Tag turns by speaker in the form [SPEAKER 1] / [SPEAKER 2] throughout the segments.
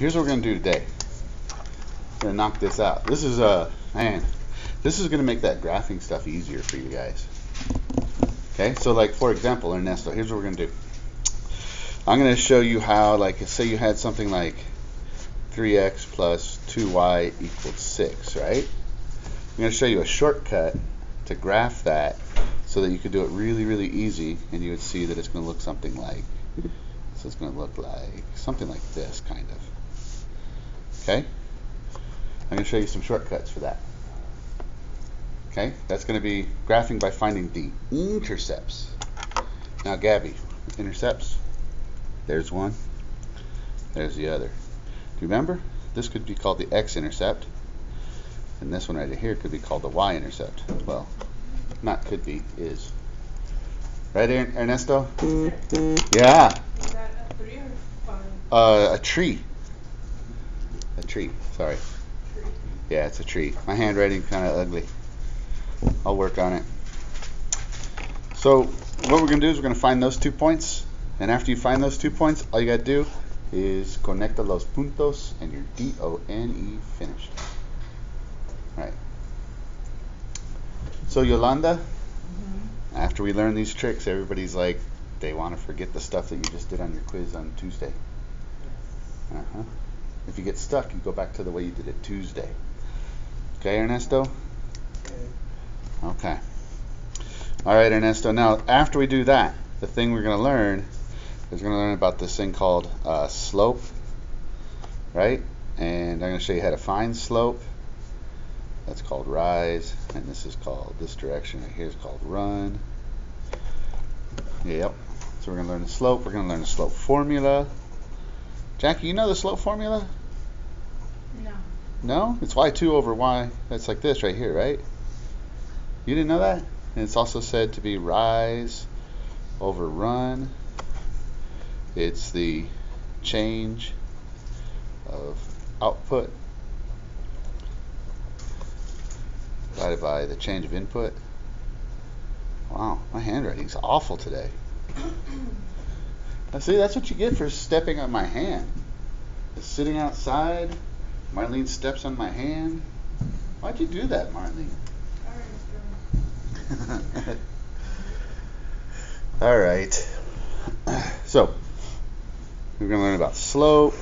[SPEAKER 1] here's what we're going to do today. We're going to knock this out. This is, man, this is going to make that graphing stuff easier for you guys. Okay, so like for example, Ernesto, here's what we're going to do. I'm going to show you how, like, say you had something like 3x plus 2y equals 6, right? I'm going to show you a shortcut to graph that so that you could do it really, really easy, and you would see that it's going to look something like, so it's going to look like something like this, kind of. Okay? I'm going to show you some shortcuts for that. Okay? That's going to be graphing by finding the intercepts. Now, Gabby, intercepts. There's one. There's the other. Do you remember? This could be called the X-Intercept. And this one right here could be called the Y-Intercept. Well, not could be, is. Right, Ernesto? Yeah.
[SPEAKER 2] Is that a 3 or 5?
[SPEAKER 1] A tree. A tree, sorry.
[SPEAKER 2] Tree.
[SPEAKER 1] Yeah, it's a tree. My handwriting's kind of ugly. I'll work on it. So, what we're going to do is we're going to find those 2 points. And after you find those 2 points, all you got to do is conecta los puntos and you're D-O-N-E finished. Right. So Yolanda, after we learn these tricks, everybody's like, they want to forget the stuff that you just did on your quiz on Tuesday. If you get stuck, you go back to the way you did it Tuesday. Okay, Ernesto? Okay. All right, Ernesto. Now, after we do that, the thing we're going to learn is we're going to learn about this thing called slope, right? And I'm going to show you how to find slope. That's called rise, and this is called, this direction right here is called run. Yep. So we're going to learn the slope. We're going to learn the slope formula. Jackie, you know the slope formula?
[SPEAKER 2] No.
[SPEAKER 1] No? It's y2 over y. That's like this right here, right? You didn't know that? And it's also said to be rise over run. It's the change of output divided by the change of input. Wow, my handwriting's awful today. Now see, that's what you get for stepping on my hand. Just sitting outside, Marlene steps on my hand. Why'd you do that, Marlene? All right. So, we're going to learn about slope,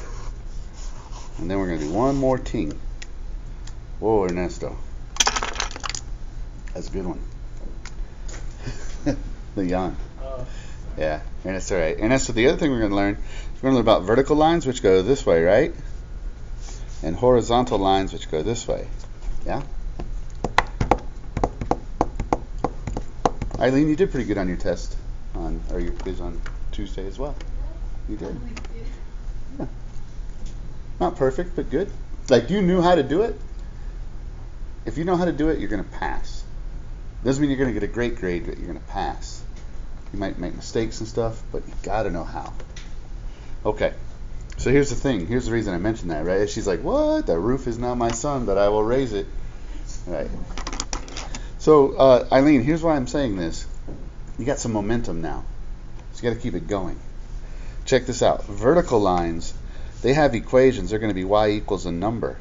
[SPEAKER 1] and then we're going to do one more thing. Whoa, Ernesto. That's a good one. The yawn. Yeah, Ernesto, all right. Ernesto, the other thing we're going to learn, about vertical lines, which go this way, right? And horizontal lines, which go this way. Yeah? Eileen, you did pretty good on your test, or your quiz on Tuesday as well. You did. Yeah. Not perfect, but good. Like, you knew how to do it. If you know how to do it, you're going to pass. Doesn't mean you're going to get a great grade, but you're going to pass. You might make mistakes and stuff, but you got to know how. Okay. So here's the thing. Here's the reason I mentioned that, right? She's like, what? The roof is now my son, but I will raise it. Right. So, Eileen, here's why I'm saying this. You got some momentum now. So you got to keep it going. Check this out. Vertical lines, they have equations. They're going to be y equals a number.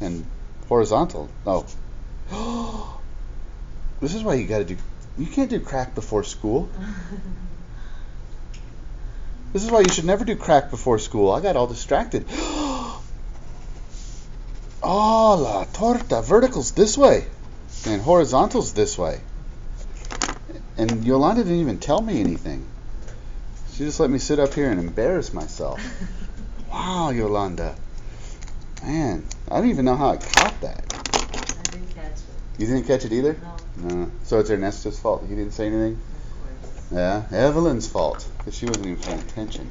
[SPEAKER 1] And horizontal, oh. This is why you got to do, you can't do crack before school. This is why you should never do crack before school. I got all distracted. Oh, la torta. Vertical's this way. And horizontal's this way. And Yolanda didn't even tell me anything. She just let me sit up here and embarrass myself. Wow, Yolanda. Man, I don't even know how I caught that.
[SPEAKER 3] I didn't catch it.
[SPEAKER 1] You didn't catch it either? No. So it's Ernesto's fault. He didn't say anything?
[SPEAKER 3] Of course.
[SPEAKER 1] Yeah, Evelyn's fault. Because she wasn't even paying attention.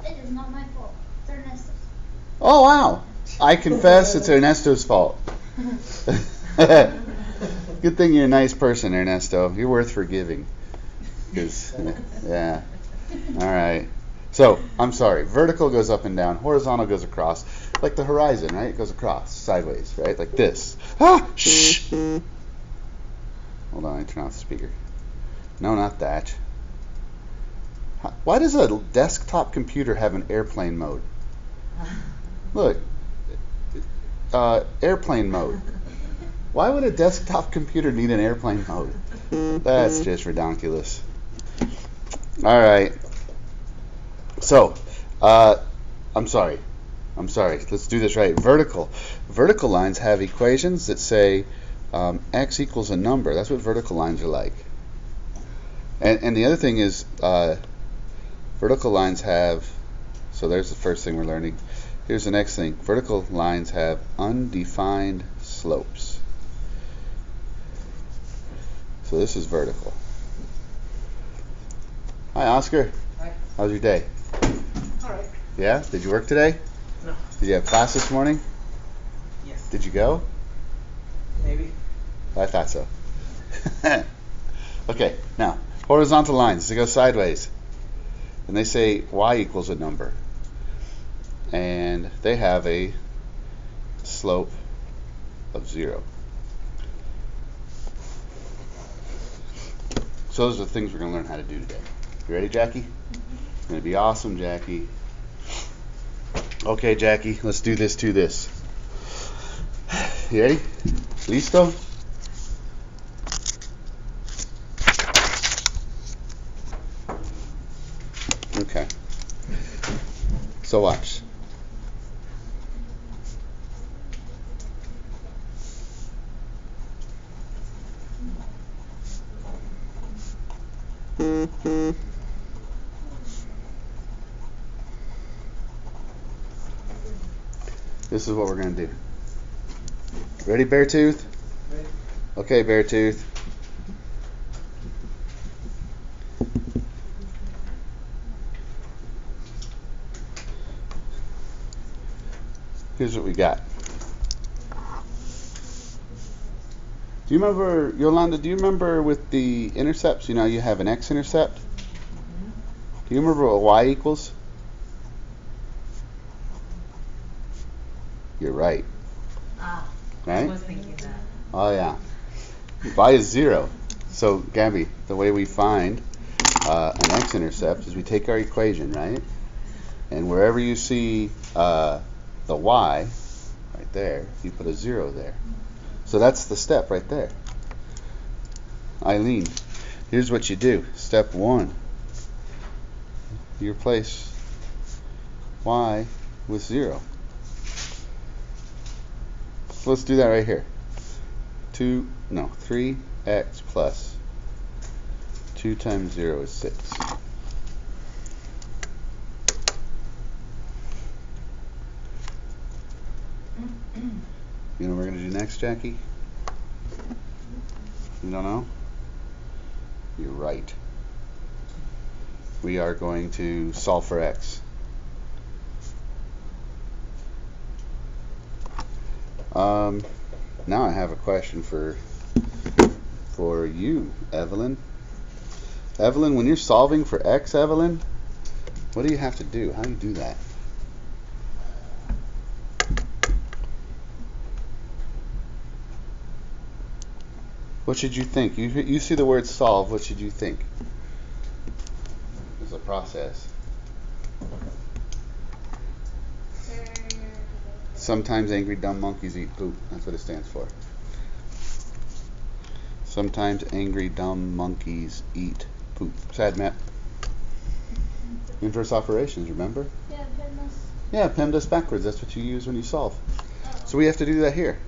[SPEAKER 4] It is not my fault. It's Ernesto's.
[SPEAKER 1] Oh, wow. I confess it's Ernesto's fault. Good thing you're a nice person, Ernesto. You're worth forgiving. Yeah. All right. So, I'm sorry. Vertical goes up and down. Horizontal goes across. Like the horizon, right? It goes across, sideways, right? Like this. Ah! Shh! Hold on, I turn off the speaker. No, not that. Why does a desktop computer have an airplane mode? Look, airplane mode. Why would a desktop computer need an airplane mode? That's just ridiculous. All right. So, I'm sorry. Let's do this right. Vertical lines have equations that say x equals a number. That's what vertical lines are like. And the other thing is, vertical lines have, so there's the first thing we're learning. Here's the next thing. Vertical lines have undefined slopes. So this is vertical. Hi, Oscar.
[SPEAKER 5] Hi.
[SPEAKER 1] How's your day?
[SPEAKER 5] All right.
[SPEAKER 1] Yeah? Did you work today?
[SPEAKER 5] No.
[SPEAKER 1] Did you have class this morning?
[SPEAKER 5] Yes.
[SPEAKER 1] Did you go?
[SPEAKER 5] Maybe.
[SPEAKER 1] I thought so. Okay, now, horizontal lines, they go sideways. And they say y equals a number. And they have a slope of 0. So those are the things we're going to learn how to do today. You ready, Jackie? It's going to be awesome, Jackie. Okay, Jackie, let's do this to this. You ready? Listo? Okay. So watch. This is what we're going to do. Ready, Beartooth?
[SPEAKER 5] Ready.
[SPEAKER 1] Okay, Beartooth. Here's what we got. Do you remember, Yolanda, do you remember with the intercepts, you know, you have an X-Intercept? Do you remember what Y equals? You're right.
[SPEAKER 3] I
[SPEAKER 1] Right?
[SPEAKER 3] was thinking that.
[SPEAKER 1] Oh, yeah. Y is 0. So, Gabby, the way we find an X-intercept is we take our equation, right? And wherever you see the Y, right there, you put a 0 there. So that's the step right there. Eileen, here's what you do. Step 1. You replace Y with 0. So let's do that right here. 3x plus 2 times 0 is 6. You know what we're going to do next, Jackie? You don't know? You're right. We are going to solve for x. Now I have a question for you, Evelyn. Evelyn, when you're solving for x, Evelyn, what do you have to do? How do you do that? What should you think? You see the word solve, what should you think? It's a process. Sometimes angry dumb monkeys eat poop. That's what it stands for. Sometimes angry dumb monkeys eat poop. Sad Matt. Inverse operations, remember?
[SPEAKER 4] Yeah, PEMDAS.
[SPEAKER 1] Yeah, PEMDAS backwards. That's what you use when you solve. So we have to do that here.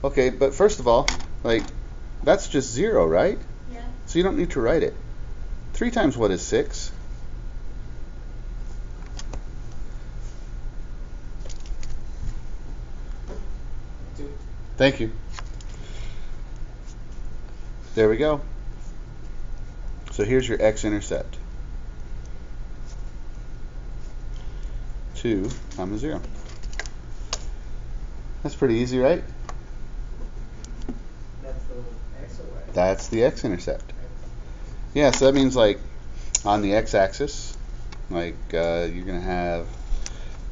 [SPEAKER 1] Okay, but first of all, like, that's just 0, right?
[SPEAKER 4] Yeah.
[SPEAKER 1] So you don't need to write it. 3 times what is 6? Thank you. There we go. So here's your X-intercept. 2 comma 0. That's pretty easy, right?
[SPEAKER 5] That's the X or Y?
[SPEAKER 1] That's the X-intercept. Yeah, so that means like on the X-axis, like you're going to have,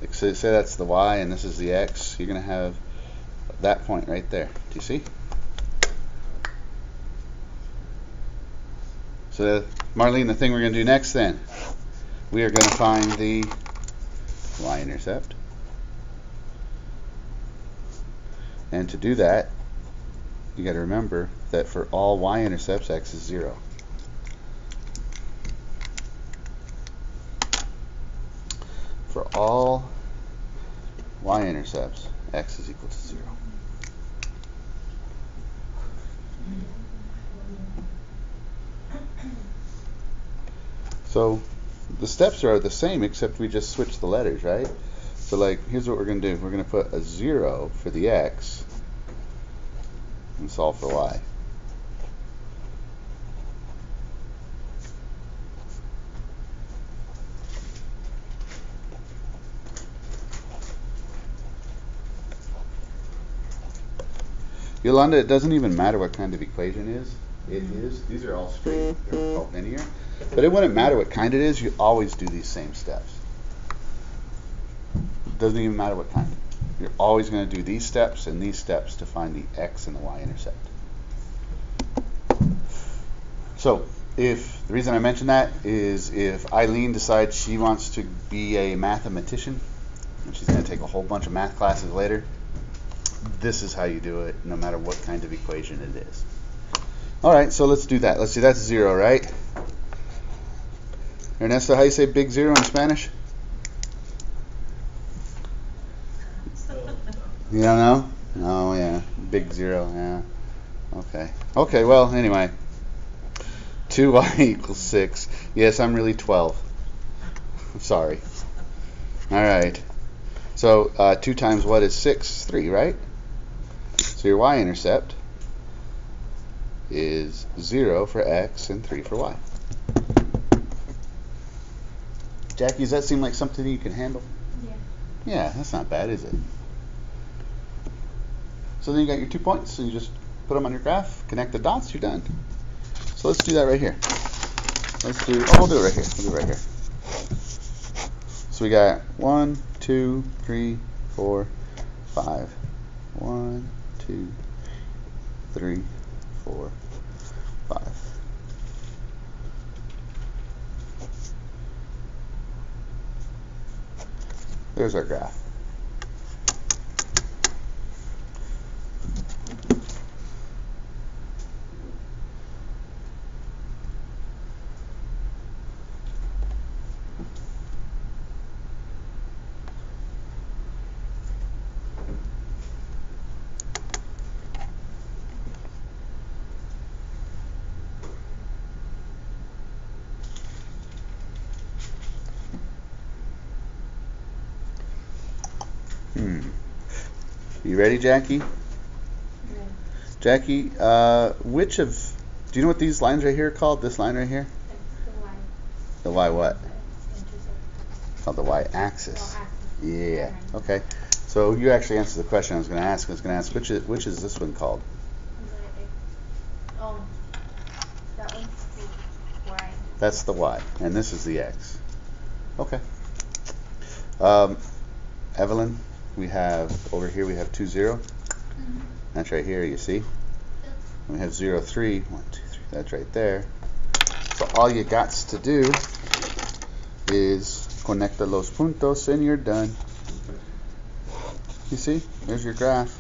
[SPEAKER 1] like, say that's the Y and this is the X, you're going to have that point right there. Do you see? So, Marlene, the thing we're going to do next then, we are going to find the Y-intercept. And to do that, you got to remember that for all y-intercepts, x is 0. For all y-intercepts, x is equal to 0. So the steps are the same, except we just switch the letters, right? So like, here's what we're going to do. We're going to put a 0 for the x and solve for y. Yolanda, it doesn't even matter what kind of equation it is. These are all straight. They're called linear. But it wouldn't matter what kind it is. You always do these same steps. It doesn't even matter what kind. You're always going to do these steps and these steps to find the x and the y-intercept. So, the reason I mention that is if Eileen decides she wants to be a mathematician, and she's going to take a whole bunch of math classes later, this is how you do it, no matter what kind of equation it is. Alright, so let's do that. Let's see, that's 0, right? Ernesto, how you say big 0 in Spanish? You don't know? Oh, yeah. Big 0, yeah. Okay. Okay, well, anyway. 2y equals 6. Yes, I'm really 12. I'm sorry. Alright. So, 2 times what is 6? 3, right? So your y-intercept is 0 for x and 3 for y. Jackie, does that seem like something you can handle?
[SPEAKER 2] Yeah.
[SPEAKER 1] Yeah, that's not bad, is it? So then you got your 2 points, so you just put them on your graph, connect the dots, you're done. So let's do that right here. We'll do it right here. We'll do it right here. So we got 1, 2, 3, 4, 5. 1, 2, 3, 4, 5. There's our graph. You ready, Jackie?
[SPEAKER 2] Yeah.
[SPEAKER 1] Jackie, do you know what these lines right here are called? This line right here? The Y what? It's called the Y-axis. Yeah. Okay. So you actually answered the question I was going to ask. I was going to ask which is this one called?
[SPEAKER 2] Oh, that one's the Y.
[SPEAKER 1] That's the Y, and this is the X. Okay. Evelyn, we have over here we have 2, 0. That's right here, you see? We have 0, 3. 1, 2, 3. That's right there. So all you got to do is conecta los puntos and you're done. You see? There's your graph.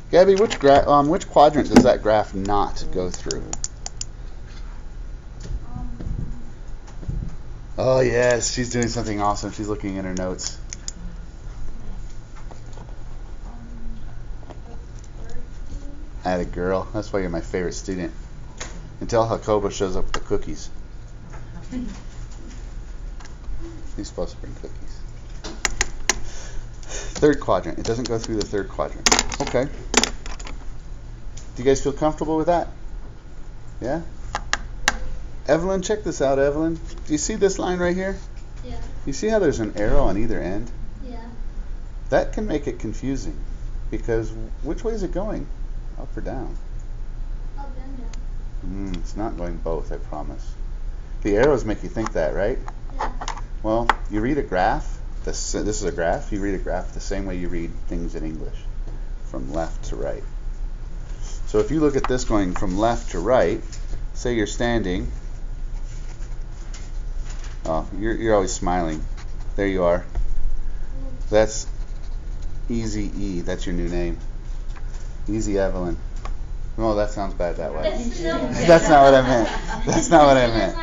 [SPEAKER 1] Gabby, which quadrant does that graph not go through? Oh yes, she's doing something awesome. She's looking at her notes. Atta girl. That's why you're my favorite student. Until Jacobo shows up with the cookies. He's supposed to bring cookies. Third quadrant. It doesn't go through the third quadrant. Okay. Do you guys feel comfortable with that? Yeah? Evelyn, check this out, Evelyn. Do you see this line right here?
[SPEAKER 4] Yeah.
[SPEAKER 1] You see how there's an arrow on either end?
[SPEAKER 4] Yeah.
[SPEAKER 1] That can make it confusing because which way is it going? Up or down?
[SPEAKER 4] Up and down.
[SPEAKER 1] It's not going both, I promise. The arrows make you think that, right?
[SPEAKER 4] Yeah.
[SPEAKER 1] Well, you read a graph. This is a graph. You read a graph the same way you read things in English, from left to right. So if you look at this going from left to right, say you're standing. Oh, you're always smiling. There you are. That's Easy E. That's your new name. Easy Evelyn. Oh, that sounds bad that way. That's not what I meant. That's not what I meant.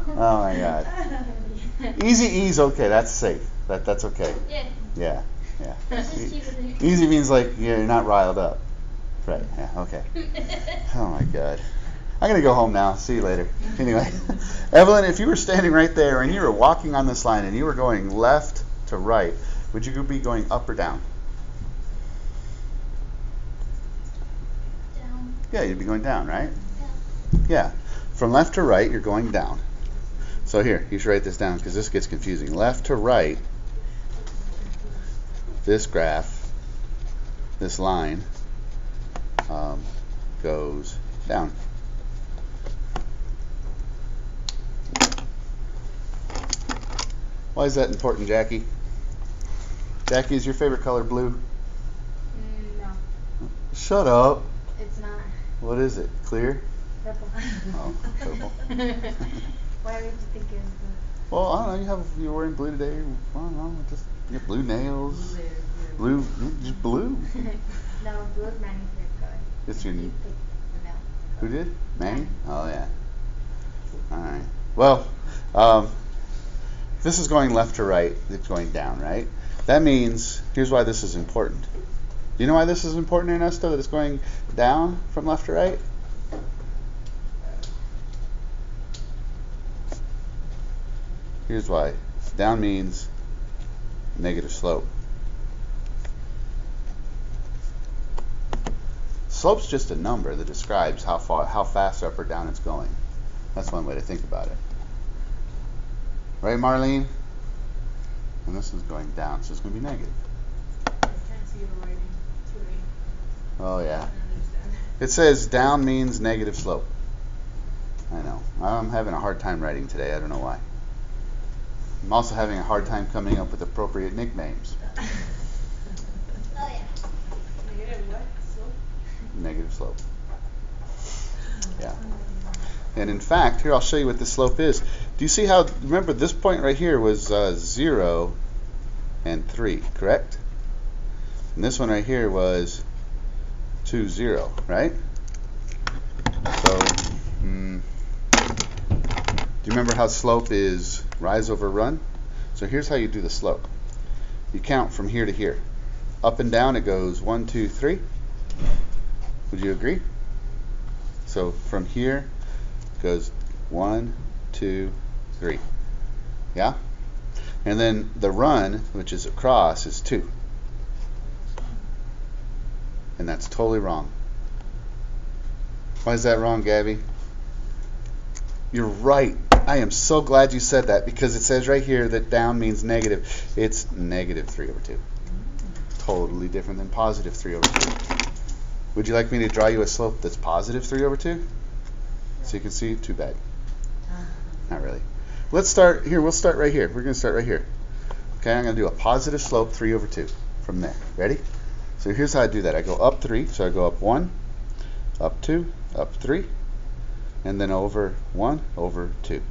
[SPEAKER 1] Oh my God. Easy E's okay. That's safe. That's okay.
[SPEAKER 4] Yeah.
[SPEAKER 1] Yeah.
[SPEAKER 4] Let's just keep it there.
[SPEAKER 1] Easy means like you're not riled up. Right. Yeah. Okay. Oh my God. I'm gonna go home now. See you later. Anyway, Evelyn, if you were standing right there and you were walking on this line and you were going left to right, would you be going up or down?
[SPEAKER 4] Down.
[SPEAKER 1] Yeah, you'd be going down, right?
[SPEAKER 4] Yeah.
[SPEAKER 1] Yeah. From left to right, you're going down. So here, you should write this down because this gets confusing. Left to right, this graph, this line, goes down. Why is that important, Jackie? Jackie, is your favorite color blue?
[SPEAKER 2] No,
[SPEAKER 1] Shut up.
[SPEAKER 2] it's not.
[SPEAKER 1] What is it? Clear?
[SPEAKER 2] Purple.
[SPEAKER 1] Oh, purple.
[SPEAKER 2] Why would you think it was
[SPEAKER 1] Well, I don't know. You're wearing blue today. I don't know. Just you have blue nails.
[SPEAKER 3] Blue.
[SPEAKER 1] Just blue.
[SPEAKER 2] blue? No, blue is Manny's favorite color.
[SPEAKER 1] It's your.
[SPEAKER 2] He picked the milk.
[SPEAKER 1] Who did? Manny?
[SPEAKER 2] Manny.
[SPEAKER 1] Oh yeah. All right. Well, this is going left to right. It's going down, right? That means here's why this is important. Do you know why this is important, Ernesto? That it's going down from left to right? Here's why. Down means negative slope. Slope's just a number that describes how fast up or down it's going. That's one way to think about it. Right, Marlene? And this is going down, so it's going to be negative.
[SPEAKER 3] I can't see your writing. Too late.
[SPEAKER 1] Oh yeah.
[SPEAKER 3] I understand.
[SPEAKER 1] It says down means negative slope. I know. I'm having a hard time writing today. I don't know why. I'm also having a hard time coming up with appropriate nicknames.
[SPEAKER 4] Oh yeah.
[SPEAKER 3] Negative what? Slope?
[SPEAKER 1] Negative slope. Yeah. And in fact, here I'll show you what the slope is. Do you see how, remember this point right here was 0 and 3, correct? And this one right here was 2, 0, right? So, do you remember how slope is rise over run? So here's how you do the slope. You count from here to here. Up and down it goes 1, 2, 3. Would you agree? So from here goes 1, 2, 3. Yeah? And then the run, which is across, is 2. And that's totally wrong. Why is that wrong, Gabby? You're right. I am so glad you said that because it says right here that down means negative. It's negative 3 over 2. Totally different than positive 3 over 2. Would you like me to draw you a slope that's positive 3 over 2? So you can see? Too bad. Not really. Let's start here. We'll start right here. We're going to start right here. Okay, I'm going to do a positive slope 3 over 2 from there. Ready? So here's how I do that. I go up 3. So I go up 1, up 2, up 3, and then over 1, over 2.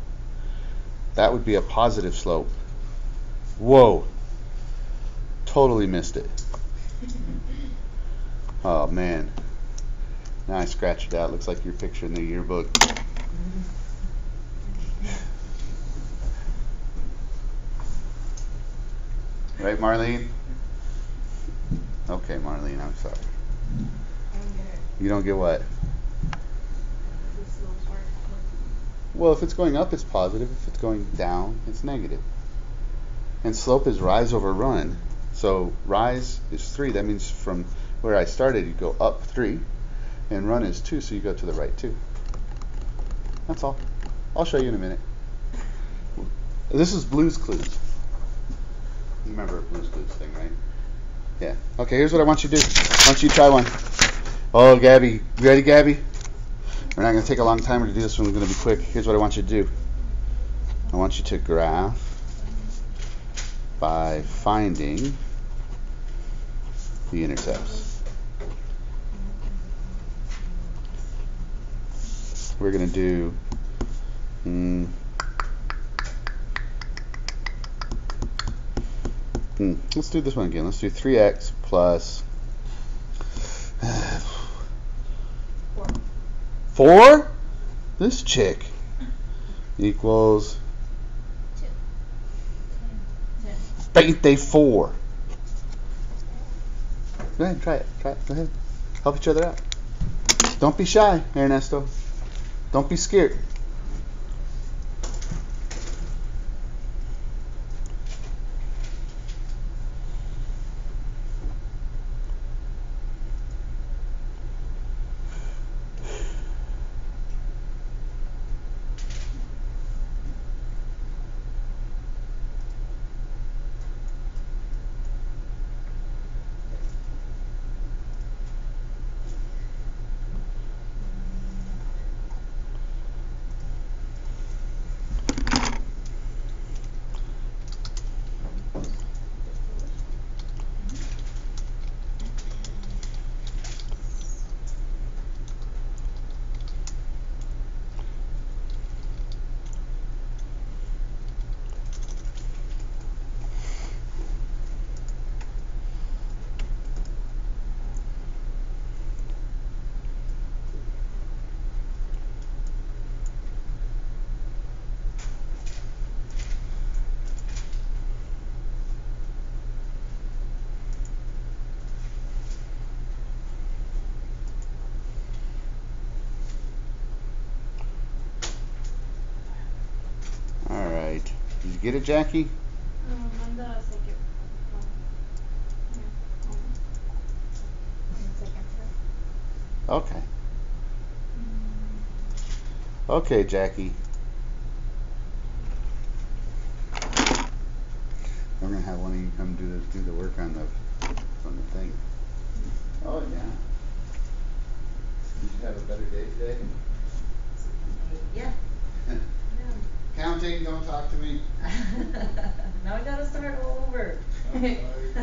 [SPEAKER 1] That would be a positive slope. Whoa. Totally missed it. Oh, man. Now I scratched it out. Looks like your picture in the yearbook. Right, Marlene? Okay, Marlene, I'm sorry.
[SPEAKER 3] I don't get it.
[SPEAKER 1] You don't get what?
[SPEAKER 3] The slope part.
[SPEAKER 1] Well, if it's going up, it's positive. If it's going down, it's negative. And slope is rise over run. So rise is 3. That means from where I started, you go up 3. And run is 2, so you go to the right 2. That's all. I'll show you in a minute. This is Blue's Clues. You remember Blue's Clues thing, right? Yeah. Okay, here's what I want you to do. I want you to try one. Oh, Gabby. You ready, Gabby? We're not going to take a long time to do this one. We're going to be quick. Here's what I want you to do. I want you to graph by finding the intercepts. We're going to do Let's do this one again. Let's do 3x plus 4. This chick equals 24. Go ahead, try it. Go ahead. Help each other out. Don't be shy, Ernesto. Don't be scared. Did you get it, Jackie?
[SPEAKER 3] On the second one.
[SPEAKER 1] Okay. Okay, Jackie. We're gonna have one of you come do the work on the thing. Oh yeah. Did you have a better day today?
[SPEAKER 6] Yeah.
[SPEAKER 1] Counting, don't talk to me.
[SPEAKER 6] Now I gotta start all over.
[SPEAKER 1] I'm sorry.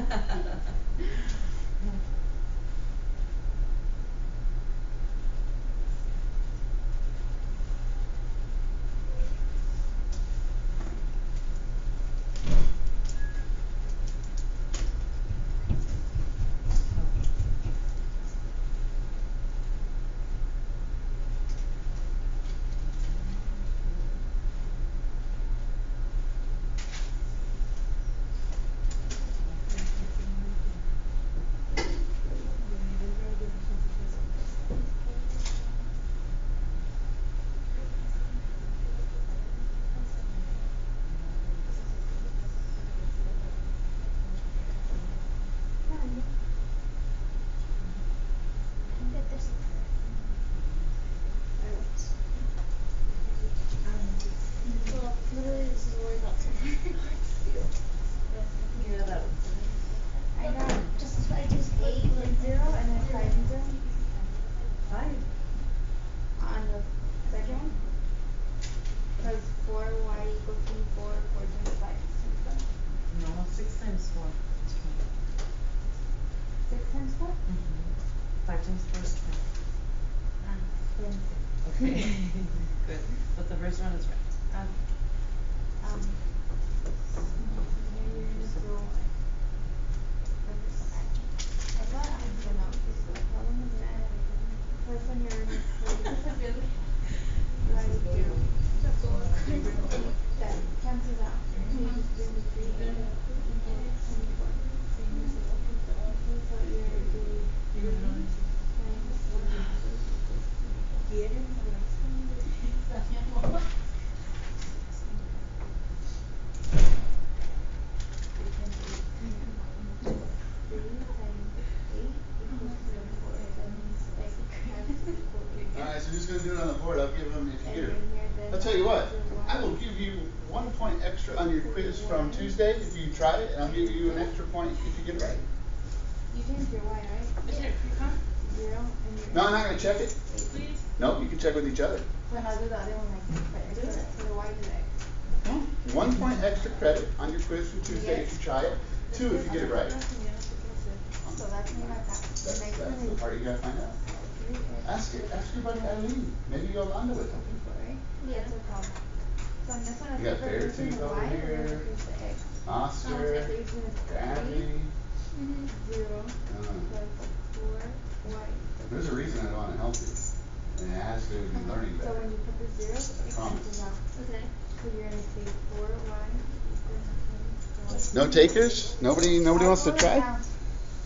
[SPEAKER 6] Yeah, that was.
[SPEAKER 2] I got just 8 and 0 and then 5 and 0
[SPEAKER 6] Five.
[SPEAKER 2] on the second one. Because 4y equals 24, 4 times 5 is 25.
[SPEAKER 6] No, 6 times 4 is
[SPEAKER 2] 6 times 4?
[SPEAKER 6] 20. 5 times 4 is 20.
[SPEAKER 2] 26.
[SPEAKER 6] Okay. Good. But the first one is right.
[SPEAKER 2] I thought I was gonna the problem is that first when you're that cancels out. You just do the 3 and you get 24. So you're doing
[SPEAKER 1] Alright, so who's going to do it on the board? I'll give them if you get it. I'll tell you what, I will give you 1 point extra on your quiz from Tuesday if you try it, and I'll give you an extra point if you get it right.
[SPEAKER 2] You changed your Y, right?
[SPEAKER 3] Is it huh?
[SPEAKER 2] 0 and your
[SPEAKER 1] No, I'm not going to check it.
[SPEAKER 3] Please?
[SPEAKER 1] No, you can check with each other.
[SPEAKER 2] So how did the other one like for the Y do X?
[SPEAKER 1] 1 point extra credit on your quiz from Tuesday if you try it. 2 if you get it right.
[SPEAKER 2] So that's when I got that.
[SPEAKER 1] That's the part you got to find out. Ask your buddy Eileen. Maybe you'll onto it.
[SPEAKER 2] Yeah, it's a problem. So on this one,
[SPEAKER 1] You got
[SPEAKER 2] it's replacing
[SPEAKER 1] Beartooth
[SPEAKER 2] the
[SPEAKER 1] over
[SPEAKER 2] Y,
[SPEAKER 1] here.
[SPEAKER 2] or replace the X?
[SPEAKER 1] Oscar,
[SPEAKER 2] Replacing the
[SPEAKER 1] Gravity.
[SPEAKER 2] 0 plus 4 Y.
[SPEAKER 1] There's a reason I don't want to help you. And it has to do with learning
[SPEAKER 2] So
[SPEAKER 1] better.
[SPEAKER 2] when you put the zeros, it
[SPEAKER 1] Promise.
[SPEAKER 2] cancels out.
[SPEAKER 4] Okay.
[SPEAKER 2] So you're gonna say 4Y equals
[SPEAKER 1] No takers? Nobody wants to try?
[SPEAKER 2] Now.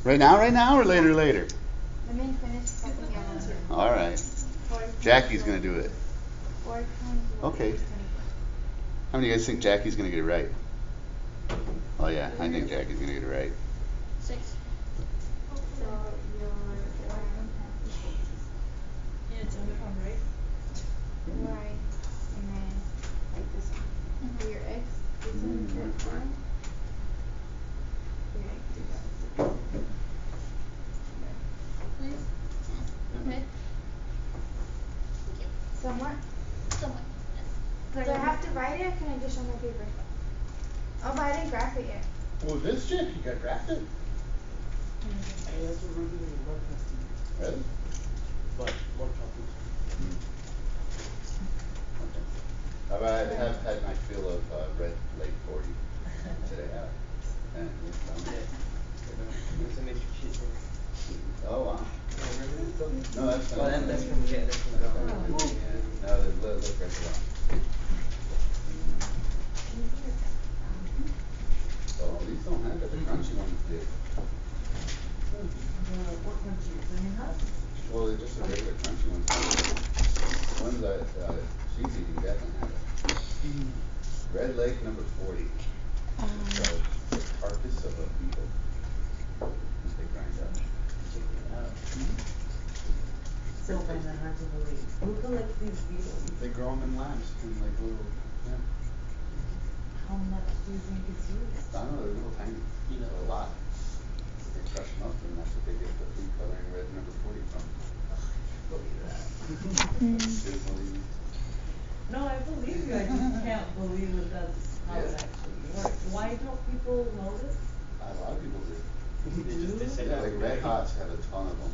[SPEAKER 1] Right now or later?
[SPEAKER 2] Let me finish something else.
[SPEAKER 1] All right.
[SPEAKER 2] 4 times
[SPEAKER 1] Jackie's
[SPEAKER 2] Y.
[SPEAKER 1] going to do it.
[SPEAKER 2] 4 times Y
[SPEAKER 1] Okay.
[SPEAKER 2] is 24.
[SPEAKER 1] How many of you guys think Jackie's going to get it right? Oh yeah, I think Jackie's going to get it right.
[SPEAKER 4] 6.
[SPEAKER 2] So your Y
[SPEAKER 6] Yeah, tell me if I'm right.
[SPEAKER 2] Y, and then like this one. For your X, this one is your Y. Your X is that.
[SPEAKER 4] Please. Okay.
[SPEAKER 2] Somewhat.
[SPEAKER 4] Somewhat. Yes.
[SPEAKER 2] Do I have to write it or can I just show my paper? Oh, but I didn't graph it yet.
[SPEAKER 1] Well, this chick, you got drafted.
[SPEAKER 5] Hey, that's what we're doing in broadcasting.
[SPEAKER 1] Really?
[SPEAKER 5] But more copies.
[SPEAKER 1] Okay. I have had my fill of Red Lake 40 today. And
[SPEAKER 5] It's an extra sheet for.
[SPEAKER 1] oh wow. No, that's
[SPEAKER 5] Well,
[SPEAKER 1] not.
[SPEAKER 5] that's from, yeah, that's from
[SPEAKER 1] No, look right there. Oh, these don't have it. The crunchy ones did.
[SPEAKER 6] What country? I mean, huh?
[SPEAKER 1] Well, they're just the regular crunchy ones. The ones that she's eating definitely have it. Red Lake number 40. So, the carcass of a beetle. Which they grind up.
[SPEAKER 5] Check it out.
[SPEAKER 6] So kind of hard to believe. Who collects these beetles?
[SPEAKER 1] They grow them in labs in like little. Yeah.
[SPEAKER 6] How much do you think it's used?
[SPEAKER 1] I don't know. They're little tiny.
[SPEAKER 5] You know.
[SPEAKER 1] A lot. They crush them up, and that's what they get the food coloring red number 40 from.
[SPEAKER 5] Believe that.
[SPEAKER 1] Seriously.
[SPEAKER 6] No, I believe you. I just can't believe that that's how it
[SPEAKER 1] Yeah.
[SPEAKER 6] actually works. Why don't people notice?
[SPEAKER 1] A lot of people do.
[SPEAKER 5] They said
[SPEAKER 1] Yeah,
[SPEAKER 5] that.
[SPEAKER 1] like Red Hots have a ton of them.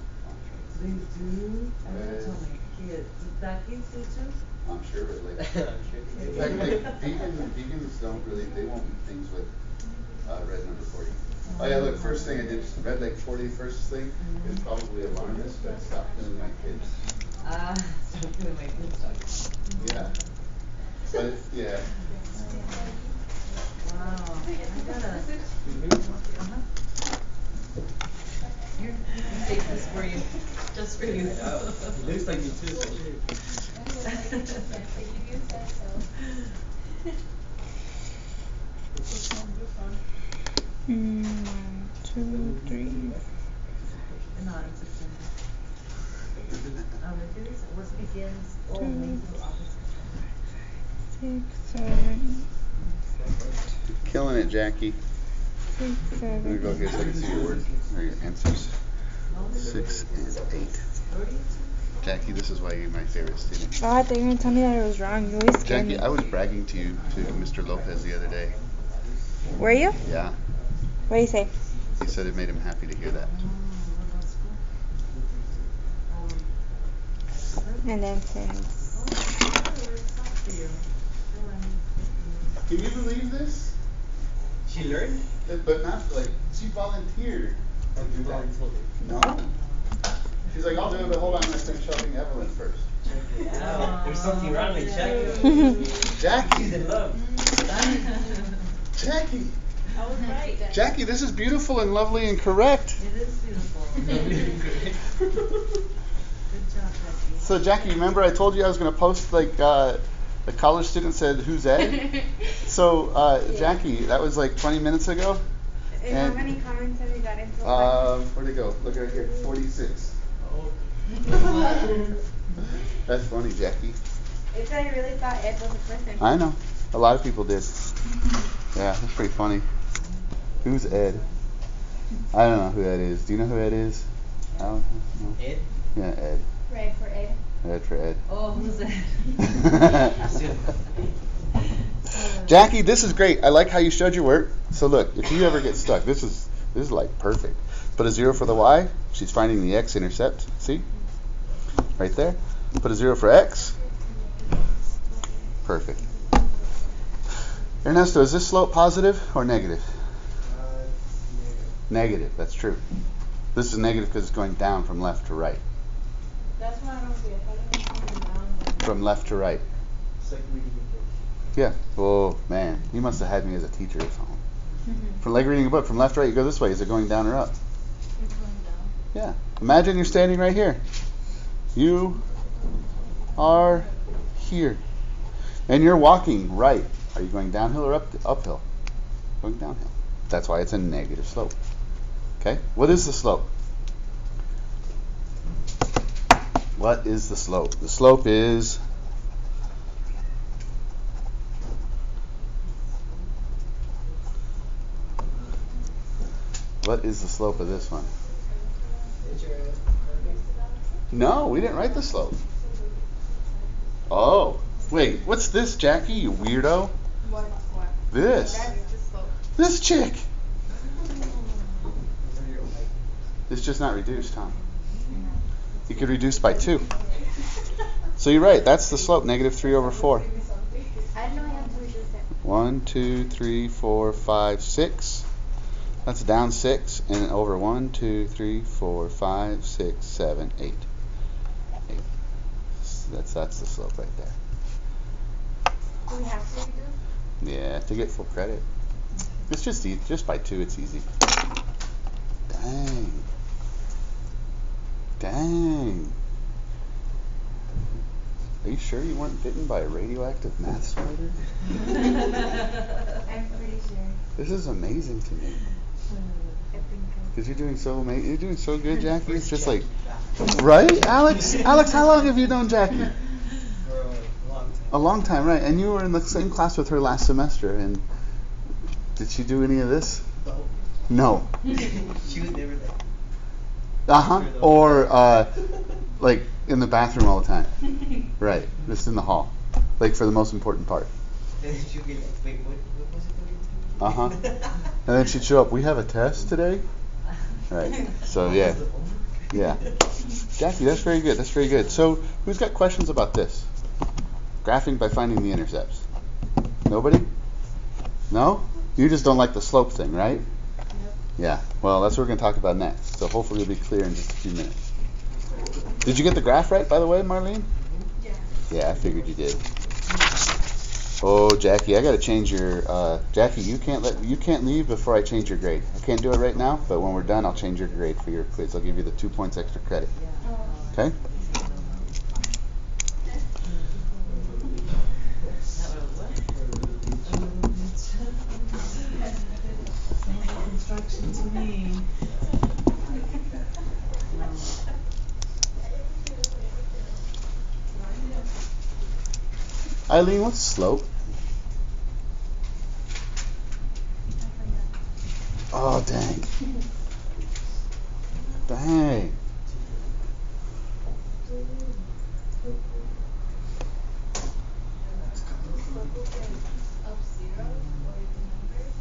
[SPEAKER 6] They do? I
[SPEAKER 1] Red.
[SPEAKER 6] don't tell my kids. Does that kids do too?
[SPEAKER 1] I'm sure, but like,
[SPEAKER 5] I'm sure
[SPEAKER 1] in
[SPEAKER 5] they
[SPEAKER 1] fact,
[SPEAKER 5] do.
[SPEAKER 1] vegans don't really, they won't eat things with red number 40. Oh yeah, look, first thing I did, Red Lake 40, first thing, is probably alarmist, but stop killing my kids.
[SPEAKER 6] Stop doing my kids talking.
[SPEAKER 1] Yeah. But, yeah.
[SPEAKER 6] Wow. I gotta. Uh-huh. You take this for you. Just for you.
[SPEAKER 5] It looks like you too. So here.
[SPEAKER 2] One, two, three.
[SPEAKER 6] No, it's September. It is, what begins, May through August.
[SPEAKER 2] 6, 7,
[SPEAKER 1] Killing it, Jackie.
[SPEAKER 2] 6,
[SPEAKER 1] Let me
[SPEAKER 2] 7.
[SPEAKER 1] go here so I can see your words, or your answers. 6 and 8. Jackie, this is why you're my favorite student.
[SPEAKER 2] Oh, I thought you were gonna tell me that it was wrong. You always scare me.
[SPEAKER 1] Jackie, I was bragging to you, to Mr. Lopez the other day.
[SPEAKER 2] Were you?
[SPEAKER 1] Yeah.
[SPEAKER 2] What do you say?
[SPEAKER 1] He said it made him happy to hear that.
[SPEAKER 2] And then since.
[SPEAKER 1] Can you believe this?
[SPEAKER 5] She learned?
[SPEAKER 1] But not like, she volunteered to do that. No. She's like, I'll do it, but hold on, I'm finish helping Evelyn first.
[SPEAKER 5] Check it out. There's something wrong with Jackie. She's
[SPEAKER 1] Jackie!
[SPEAKER 5] in love.
[SPEAKER 1] Jackie!
[SPEAKER 6] I was right.
[SPEAKER 1] Jackie, this is beautiful and lovely and correct.
[SPEAKER 6] It is beautiful. Good job, Becky.
[SPEAKER 1] So Jackie, remember I told you I was going to post like the college student said, who's Ed? So
[SPEAKER 2] Yeah.
[SPEAKER 1] Jackie, that was like 20 minutes ago.
[SPEAKER 2] And how many comments have you gotten so far?
[SPEAKER 1] Where'd it go? Look right here, 46.
[SPEAKER 5] Oh.
[SPEAKER 1] That's funny, Jackie.
[SPEAKER 2] It's that I really thought Ed was a person.
[SPEAKER 1] I know. A lot of people did. Yeah, that's pretty funny. Who's Ed? I don't know who Ed is. Do you know who Ed is? I don't know.
[SPEAKER 5] Ed?
[SPEAKER 1] Yeah, Ed.
[SPEAKER 2] Red for Ed.
[SPEAKER 1] Ed for Ed.
[SPEAKER 6] Oh, who's that?
[SPEAKER 1] Jackie, this is great. I like how you showed your work. So look, if you ever get stuck, this is like perfect. Put a 0 for the Y. She's finding the X-Intercept. See? Right there. Put a 0 for X. Perfect. Ernesto, is this slope positive or negative?
[SPEAKER 5] It's
[SPEAKER 1] Negative, that's true. This is negative because it's going down from left to right.
[SPEAKER 3] That's why I don't see it. I think it's coming down.
[SPEAKER 1] From left to right.
[SPEAKER 5] It's like reading a book.
[SPEAKER 1] Yeah. Oh, man. You must have had me as a teacher or something. From like reading a book, from left to right, you go this way. Is it going down or up?
[SPEAKER 3] It's going down.
[SPEAKER 1] Yeah. Imagine you're standing right here. You are here. And you're walking right. Are you going downhill or uphill? Going downhill. That's why it's a negative slope. Okay? What is the slope? What is the slope? The slope is what is the slope of this one? No, we didn't write the slope. Oh, wait, what's this, Jackie, you weirdo?
[SPEAKER 3] What?
[SPEAKER 1] This.
[SPEAKER 3] That's the slope.
[SPEAKER 1] This chick. It's just not reduced, huh? You could reduce by 2. So you're right, that's the slope, negative 3 over 4.
[SPEAKER 2] I didn't know I had to reduce it.
[SPEAKER 1] 1, 2, 3, 4, 5, 6. That's down 6 and over 1, 2, 3, 4, 5, 6, 7, 8. 8. That's the slope right there.
[SPEAKER 2] Do we have to reduce?
[SPEAKER 1] Yeah, to get full credit. It's just by 2, it's easy. Dang. Dang. Are you sure you weren't bitten by a radioactive math spider?
[SPEAKER 2] I'm pretty sure.
[SPEAKER 1] This is amazing to me.
[SPEAKER 2] I think
[SPEAKER 1] Because you're doing so amazing. You're doing so good, Jackie. It's just like, right, Alex? Alex, how long have you known Jackie?
[SPEAKER 5] For a long time.
[SPEAKER 1] A long time, right? And you were in the same class with her last semester. And did she do any of this? No.
[SPEAKER 5] She was never there.
[SPEAKER 1] Or like in the bathroom all the time. Right. Just in the hall. Like for the most important part.
[SPEAKER 5] And then she'd be like, wait, what was it that we did?
[SPEAKER 1] And then she'd show up, we have a test today? Right. So yeah. Yeah. Jackie, that's very good. That's very good. So who's got questions about this? Graphing by finding the intercepts. Nobody? No? You just don't like the slope thing, right? Yeah, well, that's what we're going to talk about next. So hopefully it'll be clear in just a few minutes. Did you get the graph right, by the way, Marlene?
[SPEAKER 3] Yeah.
[SPEAKER 1] Yeah, I figured you did. Oh, Jackie, I got to change your. Jackie, you can't leave before I change your grade. I can't do it right now, but when we're done, I'll change your grade for your quiz. I'll give you the 2 points extra credit. Okay?
[SPEAKER 6] Instruction to me.
[SPEAKER 1] Eileen, what's slope? Oh, dang. Dang.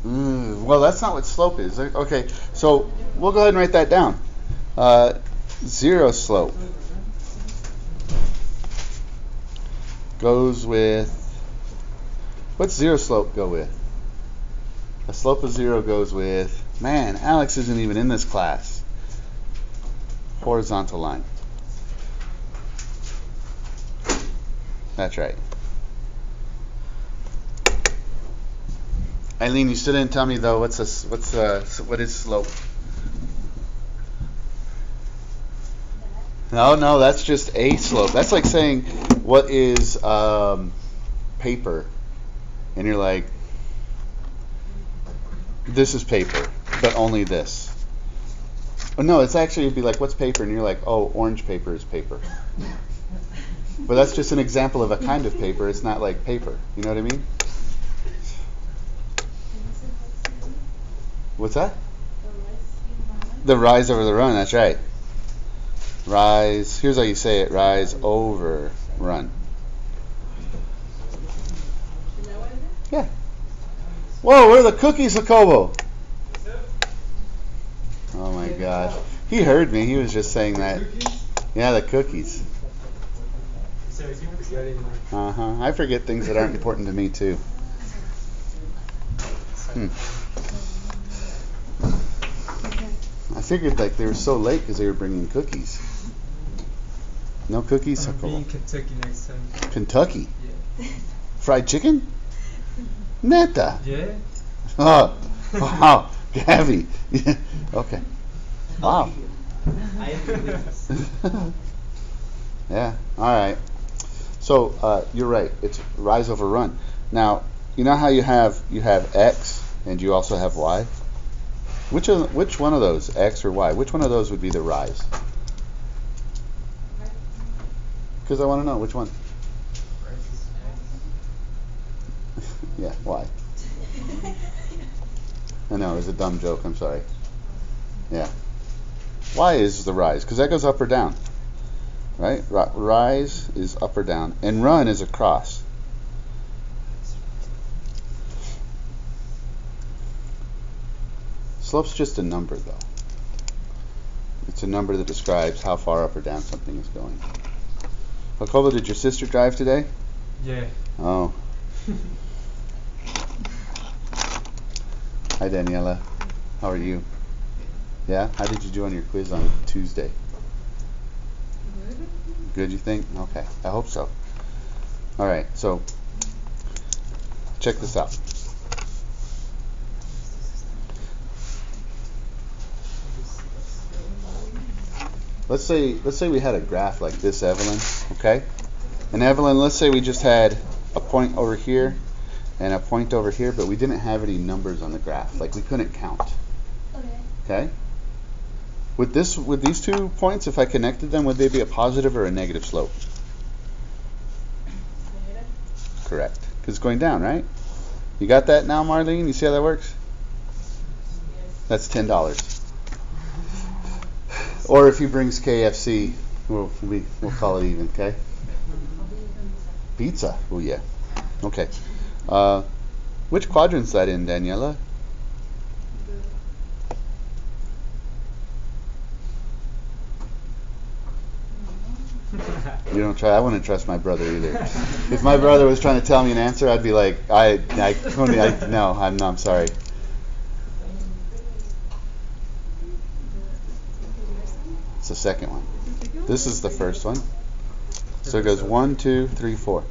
[SPEAKER 1] Well, that's not what slope is. Okay, so we'll go ahead and write that down. Zero slope goes with, what's zero slope go with? A slope of 0 goes with, man, Alex isn't even in this class. Horizontal line. That's right. Eileen, you still didn't tell me though. What is slope? No, that's just a slope. That's like saying what is paper, and you're like, this is paper, but only this. Oh, no, it's actually, it'd be like, what's paper? And you're like, oh, orange paper is paper. But that's just an example of a kind of paper. It's not like paper. You know what I mean? What's that? The rise over the run, that's right. Rise, here's how you say it, rise over run. Yeah. Whoa, where are the cookies, Jacobo? Oh my gosh. He heard me, he was just saying that. Yeah, the cookies. I forget things that aren't important to me too. I figured like they were so late because they were bringing cookies. No cookies?
[SPEAKER 7] I'm being Kentucky next time.
[SPEAKER 1] Kentucky?
[SPEAKER 7] Yeah.
[SPEAKER 1] Fried chicken? Neta?
[SPEAKER 7] Yeah?
[SPEAKER 1] Oh, wow. Gabby. Yeah. Okay. Wow.
[SPEAKER 5] I am the witness.
[SPEAKER 1] Yeah. All right. So you're right. It's rise over run. Now, you know how you have X and you also have Y? Which one of those, X or Y? Which one of those would be the rise? Because I want to know which one. Yeah, Y. I know, it was a dumb joke. I'm sorry. Yeah. Y is the rise because that goes up or down. Right? Rise is up or down. And run is across. Slope's just a number, though. It's a number that describes how far up or down something is going. Jacobo, did your sister drive today?
[SPEAKER 7] Yeah.
[SPEAKER 1] Oh. Hi, Daniela. How are you? Yeah? How did you do on your quiz on Tuesday? Good, you think? Okay. I hope so. All right. So, check this out. Let's say we had a graph like this, Evelyn, okay? And Evelyn, let's say we just had a point over here and a point over here, but we didn't have any numbers on the graph. Like we couldn't count.
[SPEAKER 4] Okay.
[SPEAKER 1] Okay? With these 2 points, if I connected them, would they be a positive or a negative slope?
[SPEAKER 3] Negative.
[SPEAKER 1] Correct. Because it's going down, right? You got that now, Marlene? You see how that works? That's $10. Or if he brings KFC, we'll call it even, okay? Pizza. Oh, yeah. Okay. Which quadrant's that in, Daniela? You don't try. I wouldn't trust my brother either. If my brother was trying to tell me an answer, I'd be like, no, I'm sorry. It's the second one. This is the first one. So it goes 1, 2, 3, 4.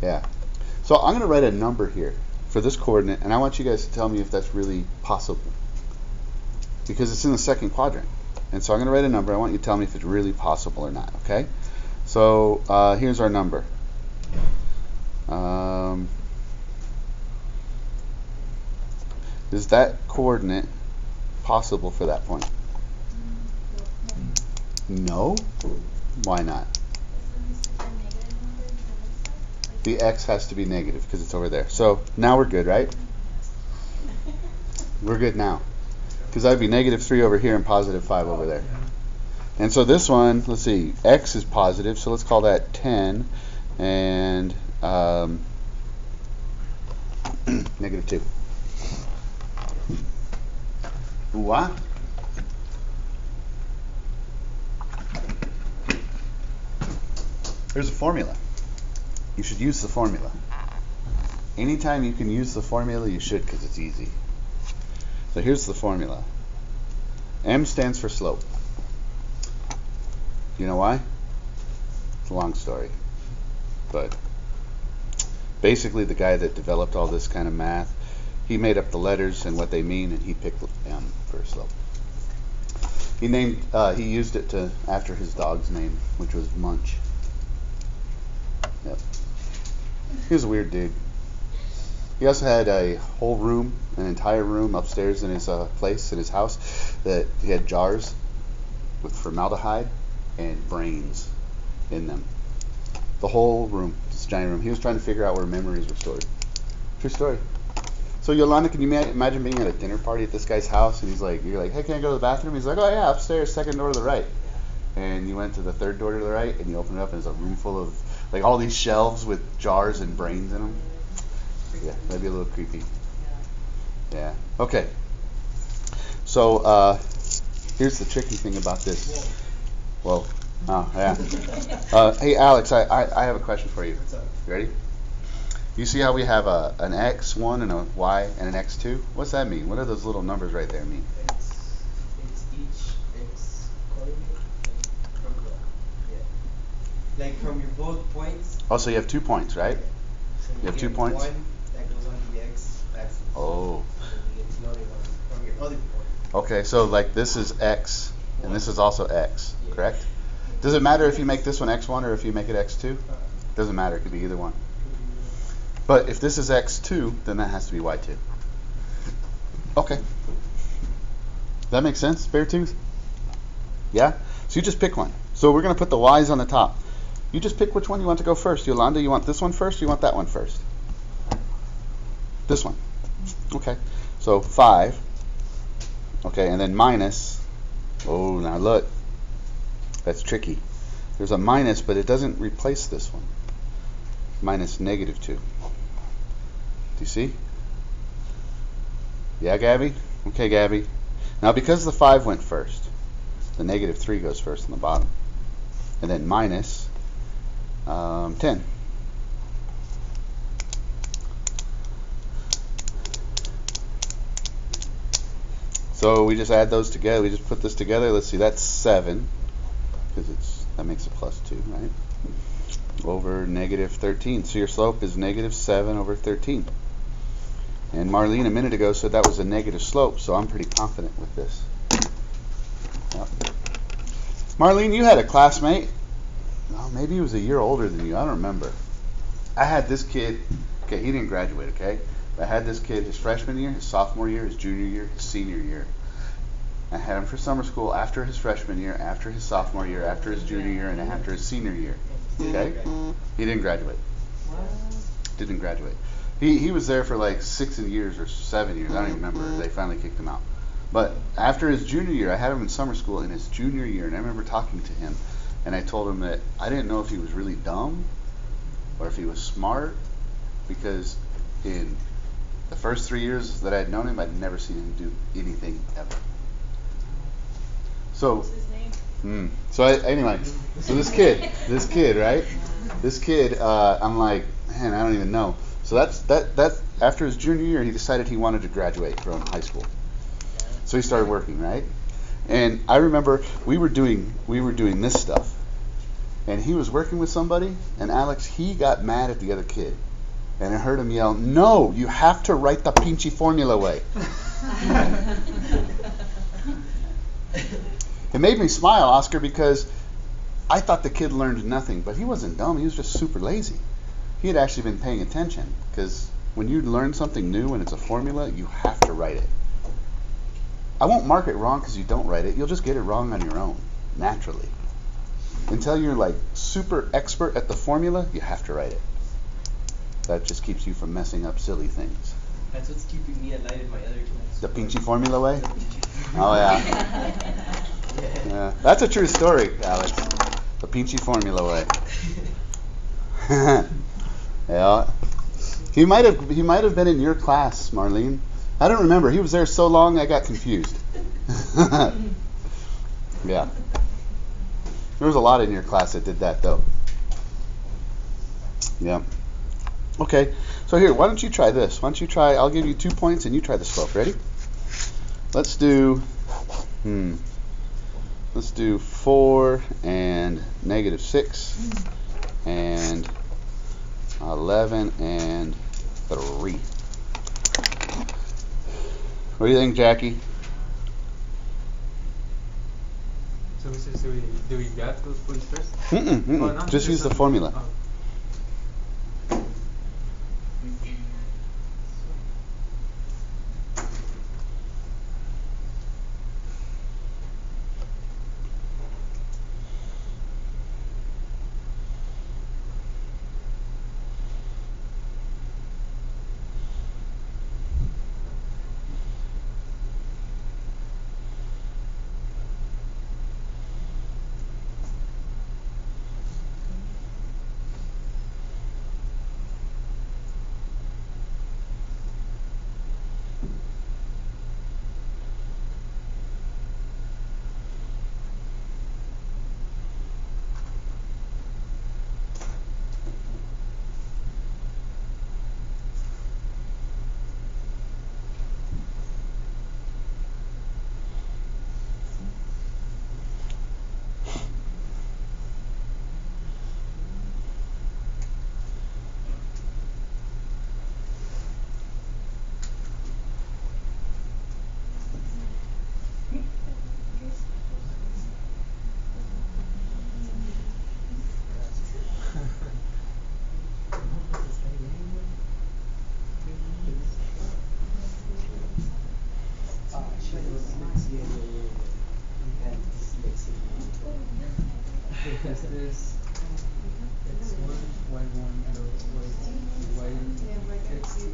[SPEAKER 1] Yeah. So I'm going to write a number here for this coordinate, and I want you guys to tell me if that's really possible. Because it's in the second quadrant. And so I'm going to write a number. I want you to tell me if it's really possible or not, okay? So here's our number. Is that coordinate possible for that point? No? Why not? The x has to be negative because it's over there. So now we're good, right? We're good now. Because that'd be negative 3 over here and positive 5 over there. And so this one, let's see, x is positive, so let's call that 10 and negative 2. What? There's a formula. You should use the formula. Anytime you can use the formula, you should because it's easy. So here's the formula. M stands for slope. You know why? It's a long story. But basically the guy that developed all this kind of math, he made up the letters and what they mean, and he picked M for slope. He used it after his dog's name, which was Munch. Yep. He was a weird dude. He also had a whole room, an entire room upstairs in his place, in his house, that he had jars with formaldehyde and brains in them. The whole room, this giant room. He was trying to figure out where memories were stored. True story. So Yolanda, can you imagine being at a dinner party at this guy's house, and you're like, hey, can I go to the bathroom? He's like, oh yeah, upstairs, second door to the right. And you went to the third door to the right, and you open it up, and there's a room full of like all these shelves with jars and brains in them. Yeah, that'd be a little creepy. Yeah. Okay. So here's the tricky thing about this. Whoa. Oh, yeah. Hey, Alex, I have a question for you.
[SPEAKER 5] What's up?
[SPEAKER 1] You ready? You see how we have an x1 and a y and an x2? What's that mean? What do those little numbers right there mean?
[SPEAKER 5] It's each x coordinate from like from your both points.
[SPEAKER 1] Oh, so you have 2 points, right?
[SPEAKER 5] So
[SPEAKER 1] You have 2
[SPEAKER 5] get
[SPEAKER 1] points?
[SPEAKER 5] one that goes on the x axis.
[SPEAKER 1] Oh.
[SPEAKER 5] And you get the other one from your other point.
[SPEAKER 1] Okay, so like this is x, and this is also x, correct? Does it matter if you make this one x1 or if you make it x2? Doesn't matter, it could be either one. But if this is x2, then that has to be y2. Okay. That makes sense, Beartooth? Yeah? So you just pick one. So we're going to put the y's on the top. You just pick which one you want to go first. Yolanda, you want this one first or you want that one first? This one. Okay. So 5. Okay, and then minus. Oh, now look. That's tricky. There's a minus, but it doesn't replace this one. Minus negative 2. Do you see? Yeah, Gabby? Okay, Gabby. Now, because the 5 went first, the negative 3 goes first on the bottom. And then minus 10. So we just add those together. We just put this together. Let's see, that's 7. Because that makes it plus 2, right? Over negative 13. So your slope is negative 7 over 13. And Marlene a minute ago said that was a negative slope, so I'm pretty confident with this. Yep. Marlene, you had a classmate. Well, maybe he was a year older than you. I don't remember. I had this kid. Okay, he didn't graduate, okay? But I had this kid his freshman year, his sophomore year, his junior year, his senior year. I had him for summer school after his freshman year, after his sophomore year, after his junior year, and after his senior year. Okay? He didn't graduate. Didn't graduate. He was there for like 6 years or 7 years. I don't even remember. They finally kicked him out. But after his junior year, I had him in summer school in his junior year, and I remember talking to him, and I told him that I didn't know if he was really dumb or if he was smart, because in the first 3 years that I had known him, I'd never seen him do anything ever. So, anyway, so this kid, right? This kid, I'm like, man, I don't even know. So that's after his junior year, he decided he wanted to graduate from high school. So he started working, right? And I remember we were doing this stuff, and he was working with somebody, and Alex, he got mad at the other kid, and I heard him yell, "No, you have to write the pinchy formula way." It made me smile, Oscar, because I thought the kid learned nothing, but he wasn't dumb. He was just super lazy. He had actually been paying attention, because when you learn something new and it's a formula, you have to write it. I won't mark it wrong because you don't write it. You'll just get it wrong on your own, naturally. Until you're like super expert at the formula, you have to write it. That just keeps you from messing up silly things.
[SPEAKER 5] That's what's keeping me at night in my other class.
[SPEAKER 1] The pinchy formula way? Oh, yeah. Yeah. That's a true story, Alex. The pinchy formula way. Yeah. He might have been in your class, Marlene. I don't remember. He was there so long I got confused. Yeah. There was a lot in your class that did that, though. Yeah. Okay. So here, why don't you try this? Why don't you try, I'll give you 2 points and you try the slope. Ready? Let's do 4 and negative 6 and 11 and 3. What do you think, Jackie?
[SPEAKER 7] So do we get those points first?
[SPEAKER 1] Oh, no, just use the formula.
[SPEAKER 7] Oh. This is X1, Y1, Y, X2.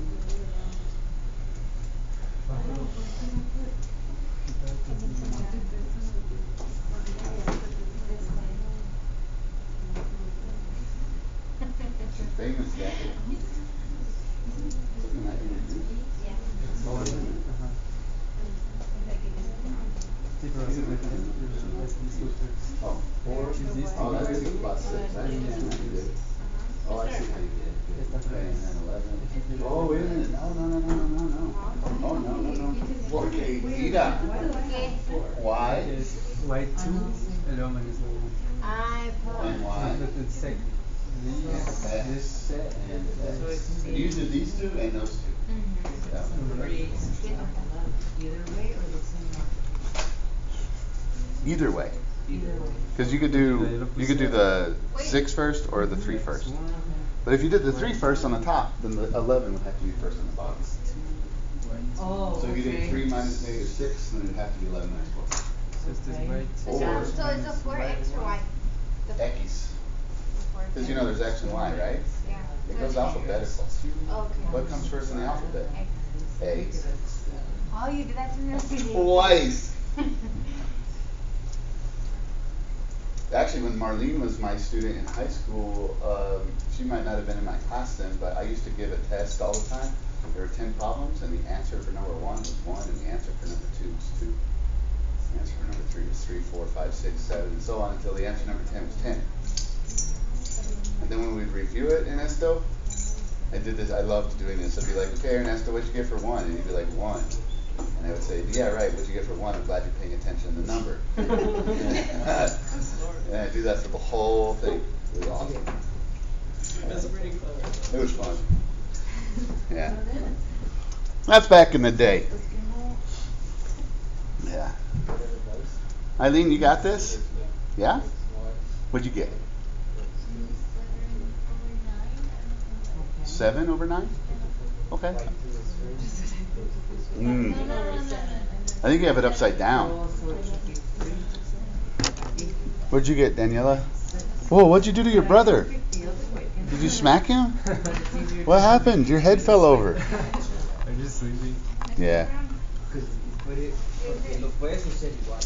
[SPEAKER 1] Famous guy. Looking at you. Oh, 4. Oh, that's easy. Plus 6. I didn't know how you did it. Oh, I see how you did it. Okay, and then 11. Oh, wait a minute. No. Oh, no. Okay, Ida. Y.
[SPEAKER 7] Is Y2, hello, man, is
[SPEAKER 1] And Y.
[SPEAKER 7] it's sec.
[SPEAKER 1] X. And X. And you do these two and those two. Yeah.
[SPEAKER 6] Either
[SPEAKER 1] Either
[SPEAKER 6] way.
[SPEAKER 1] way.
[SPEAKER 6] Either way.
[SPEAKER 1] Because you could do the 6 first or the 3 first. But if you did the 3 first on the top, then the 11 would have to be first on the bottom.
[SPEAKER 6] Oh,
[SPEAKER 1] So if you did
[SPEAKER 6] okay.
[SPEAKER 1] 3 minus negative 6, then it would have to be 11 minus 4.
[SPEAKER 7] So it's this right.
[SPEAKER 1] Or
[SPEAKER 4] So it's a 4x or y?
[SPEAKER 1] X. Because you know there's X and Y, right?
[SPEAKER 4] Yeah.
[SPEAKER 1] It goes alphabetical.
[SPEAKER 4] Okay.
[SPEAKER 1] What comes first in the alphabet? A.
[SPEAKER 4] Oh, you did that to me yesterday.
[SPEAKER 1] Twice. Actually, when Marlene was my student in high school, she might not have been in my class then, but I used to give a test all the time. There were 10 problems, and the answer for number 1 was 1, and the answer for number 2 was 2. The answer for number 3 was 3, 4, 5, 6, 7, and so on until the answer number 10 was 10. And then when we'd review it, Ernesto, I did this. I loved doing this. I'd be like, okay, Ernesto, what'd you get for 1? And he'd be like, 1. And I would say, yeah, right, what'd you get for 1? I'm glad you're paying attention to the number. And I do that for the whole thing. It was awesome.
[SPEAKER 5] That's pretty clever.
[SPEAKER 1] It was fun. Yeah. That's back in the day. Yeah. Eileen, you got this? Yeah? What'd you get? 7 over 9? Okay. Mm. I think you have it upside down. What'd you get, Daniela? Whoa, what'd you do to your brother? Did you smack him? What happened? Your head fell over.
[SPEAKER 7] I'm just sleeping.
[SPEAKER 1] Yeah.
[SPEAKER 5] Lo puedes hacer igual.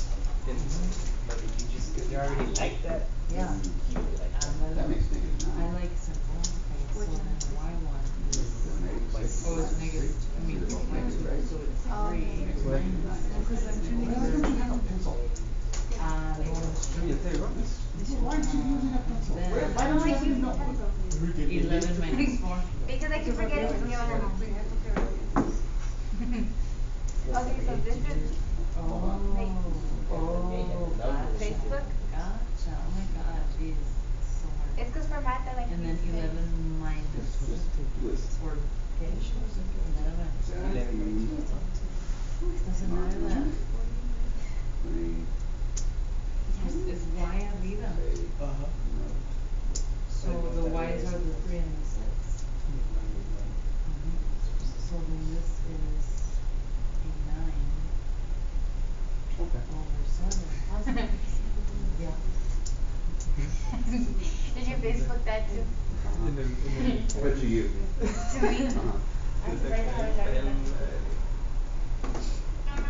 [SPEAKER 5] But if you just, if you already like that,
[SPEAKER 6] Yeah.
[SPEAKER 5] keep it like that.
[SPEAKER 1] That makes me
[SPEAKER 6] I like simple. Okay, so then the Y one is, oh, it's negative, I mean, minus 2, so it's 3.
[SPEAKER 7] What?
[SPEAKER 6] Why don't I use no? 11 minus 4.
[SPEAKER 4] Because I keep forgetting to give them Okay, so this is
[SPEAKER 6] Oh, gotcha.
[SPEAKER 4] Facebook.
[SPEAKER 6] Gotcha. Oh my God, geez, so hard.
[SPEAKER 4] It's because for math I like
[SPEAKER 6] And then
[SPEAKER 4] to use
[SPEAKER 6] 11 minus 4. Okay. 11. Doesn't matter that. It's Y arriba. So the Y's are the 3 and the 6. So then this is a 9 over 7. Yeah.
[SPEAKER 4] Did you Facebook that too?
[SPEAKER 1] What you use?
[SPEAKER 4] To me?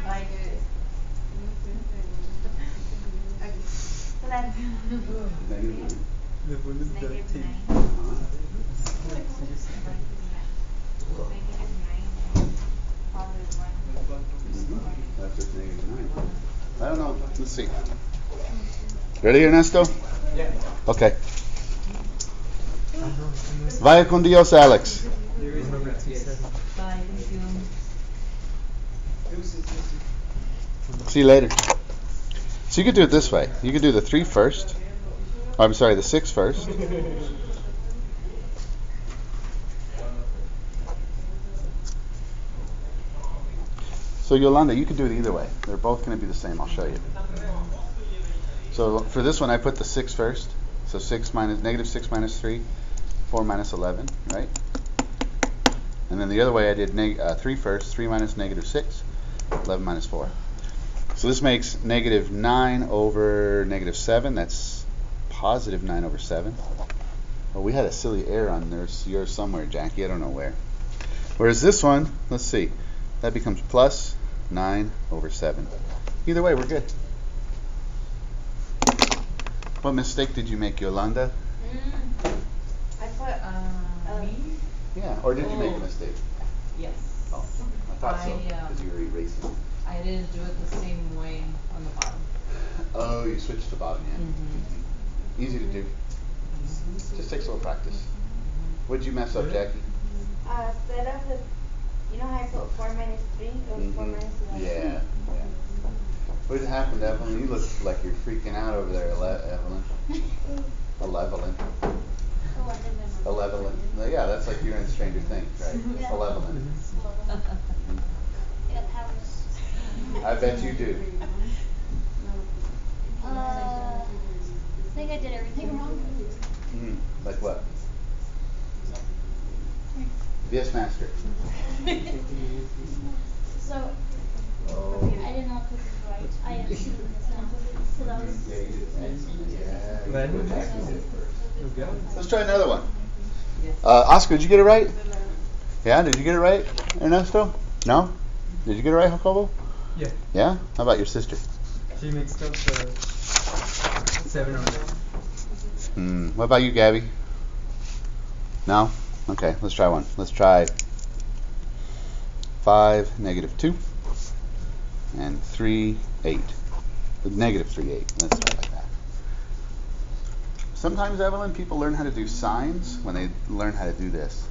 [SPEAKER 4] I do it. Okay. So that's
[SPEAKER 7] The one is
[SPEAKER 4] negative
[SPEAKER 7] 13.
[SPEAKER 4] 9.
[SPEAKER 1] That's just -9. I don't know. Let's see. Ready, Ernesto?
[SPEAKER 5] Yeah.
[SPEAKER 1] Okay. Vaya con Dios, Alex.
[SPEAKER 5] There is no yes.
[SPEAKER 6] Bye, thank you.
[SPEAKER 1] See you later. So you could do it this way. You could do the 3 first. Oh, I'm sorry, the 6 first. So Yolanda, you could do it either way. They're both going to be the same. I'll show you. So for this one, I put the 6 first. So negative 6 minus 3, 4 minus 11, right? And then the other way, I did 3 first, 3 minus negative 6, 11 minus 4. So this makes negative 9 over negative 7. That's positive 9 over 7. Well, we had a silly error on yours somewhere, Jackie. I don't know where. Whereas this one, let's see, that becomes plus 9 over 7. Either way, we're good. What mistake did you make, Yolanda?
[SPEAKER 6] I put, me?
[SPEAKER 1] Yeah, or did you make a mistake?
[SPEAKER 6] Yes.
[SPEAKER 1] Oh, I thought so,
[SPEAKER 6] I,
[SPEAKER 1] because you were erasing.
[SPEAKER 6] I didn't do it the same way on the bottom.
[SPEAKER 1] Oh, you switched to bottom, yeah.
[SPEAKER 6] Mm-hmm.
[SPEAKER 1] Easy to do. Just takes a little practice. What'd you mess up, Jackie?
[SPEAKER 2] Instead of the, you know how I put 4 minus 3, it was 4 minus 11.
[SPEAKER 1] Yeah. What happened, Evelyn? You look like you're freaking out over there, Evelyn. Elevelyn. Yeah, that's like you're in Stranger Things, right?
[SPEAKER 2] Yeah.
[SPEAKER 1] Elevelyn.
[SPEAKER 2] Yeah, powers.
[SPEAKER 1] I bet you do.
[SPEAKER 2] I think I did everything wrong.
[SPEAKER 1] Like what? Yes, master.
[SPEAKER 2] So, I didn't know if this is right. I am seeing this now. So that was.
[SPEAKER 7] Then?
[SPEAKER 1] Okay. Let's try another one. Oscar, did you get it right? Yeah, did you get it right, Ernesto? No? Did you get it right, Jacobo?
[SPEAKER 7] Yeah.
[SPEAKER 1] Yeah? How about your sister?
[SPEAKER 7] She mixed up 7 or 9.
[SPEAKER 1] What about you, Gabby? No? Okay, let's try one. Let's try 5, negative 2, and 3, 8. Negative 3, 8. Let's try like that. Sometimes, Evelyn, people learn how to do signs when they learn how to do this.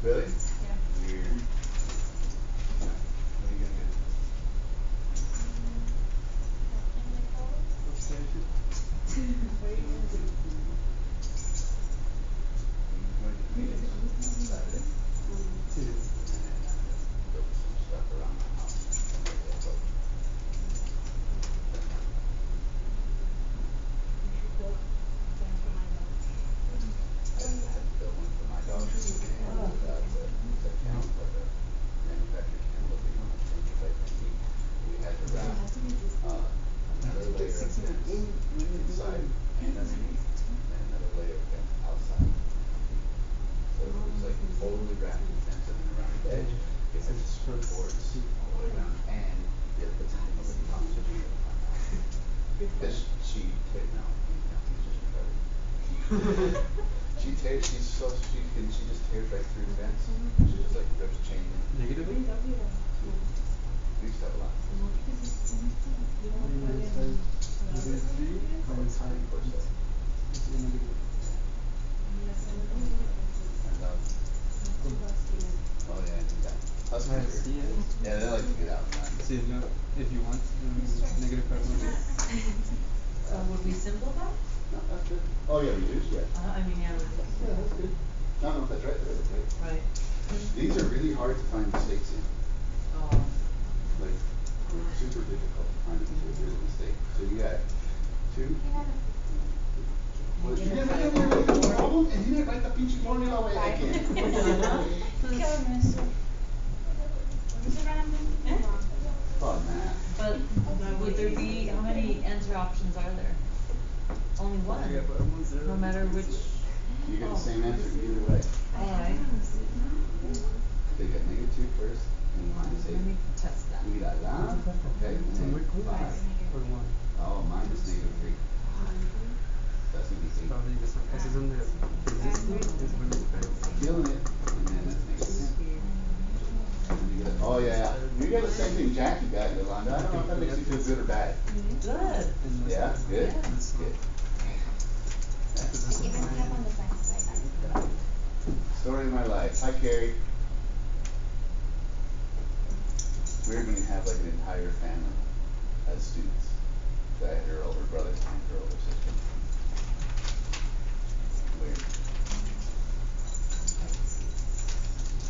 [SPEAKER 1] Really? Yeah. Weird. What are you gonna do? What are you gonna do? I'm going to meetings on Saturday. Build some stuff around my house. I had to build one for my dog. And it's a kennel, like a manufactured kennel, but we don't have things like that. We had to wrap another layer of fence inside and underneath, and another layer of fence outside. So it was like totally wrapped in fence, and then around the edge, it had screw boards all the way around, and it put something over the top so you could find out. Because she did now, he's just recovered. She tears, she just tears right through the fence. She just like rips chain in.
[SPEAKER 7] Negative?
[SPEAKER 1] We used to have a lot. Oh yeah, I do that. That's good. Yeah, they like to get out.
[SPEAKER 7] See, no, if you want, negative 5 will be.
[SPEAKER 6] Would we simplify?
[SPEAKER 1] No, that's good. Oh yeah, reduce, yeah.
[SPEAKER 6] I mean, yeah.
[SPEAKER 1] Yeah, that's good. I don't know if that's right, but that's right.
[SPEAKER 6] Right.
[SPEAKER 1] These are really hard to find mistakes in.
[SPEAKER 6] Oh.
[SPEAKER 1] Like, super difficult to find a mistake. So you got 2. Well, you didn't write the problem, and you didn't write the pinche formula way I can. Oh, man.
[SPEAKER 6] But would there be, how many answer options are there? Only one,
[SPEAKER 7] Yeah, but I was there.
[SPEAKER 6] no matter which.
[SPEAKER 1] You get the same answer either way.
[SPEAKER 6] Alright.
[SPEAKER 1] So you got -2 first, and minus 8.
[SPEAKER 6] Let me test that.
[SPEAKER 1] We got that. Okay, and then 5.
[SPEAKER 7] Or 1.
[SPEAKER 1] Oh, minus -3. That's gonna be 8.
[SPEAKER 7] Probably this one. Ese es donde resiste, es donde
[SPEAKER 1] Killing it. And then that's negative 10. And you get oh yeah. You got the same thing Jackie got, Yolanda. I don't know if that makes you feel good or bad.
[SPEAKER 6] Good.
[SPEAKER 1] Yeah, good.
[SPEAKER 6] Yes.
[SPEAKER 1] Good.
[SPEAKER 2] Even step on the science side.
[SPEAKER 1] Story of my life. Hi, Carrie. Weird when you have like an entire family as students. So I had her older brother and her older sister. Weird.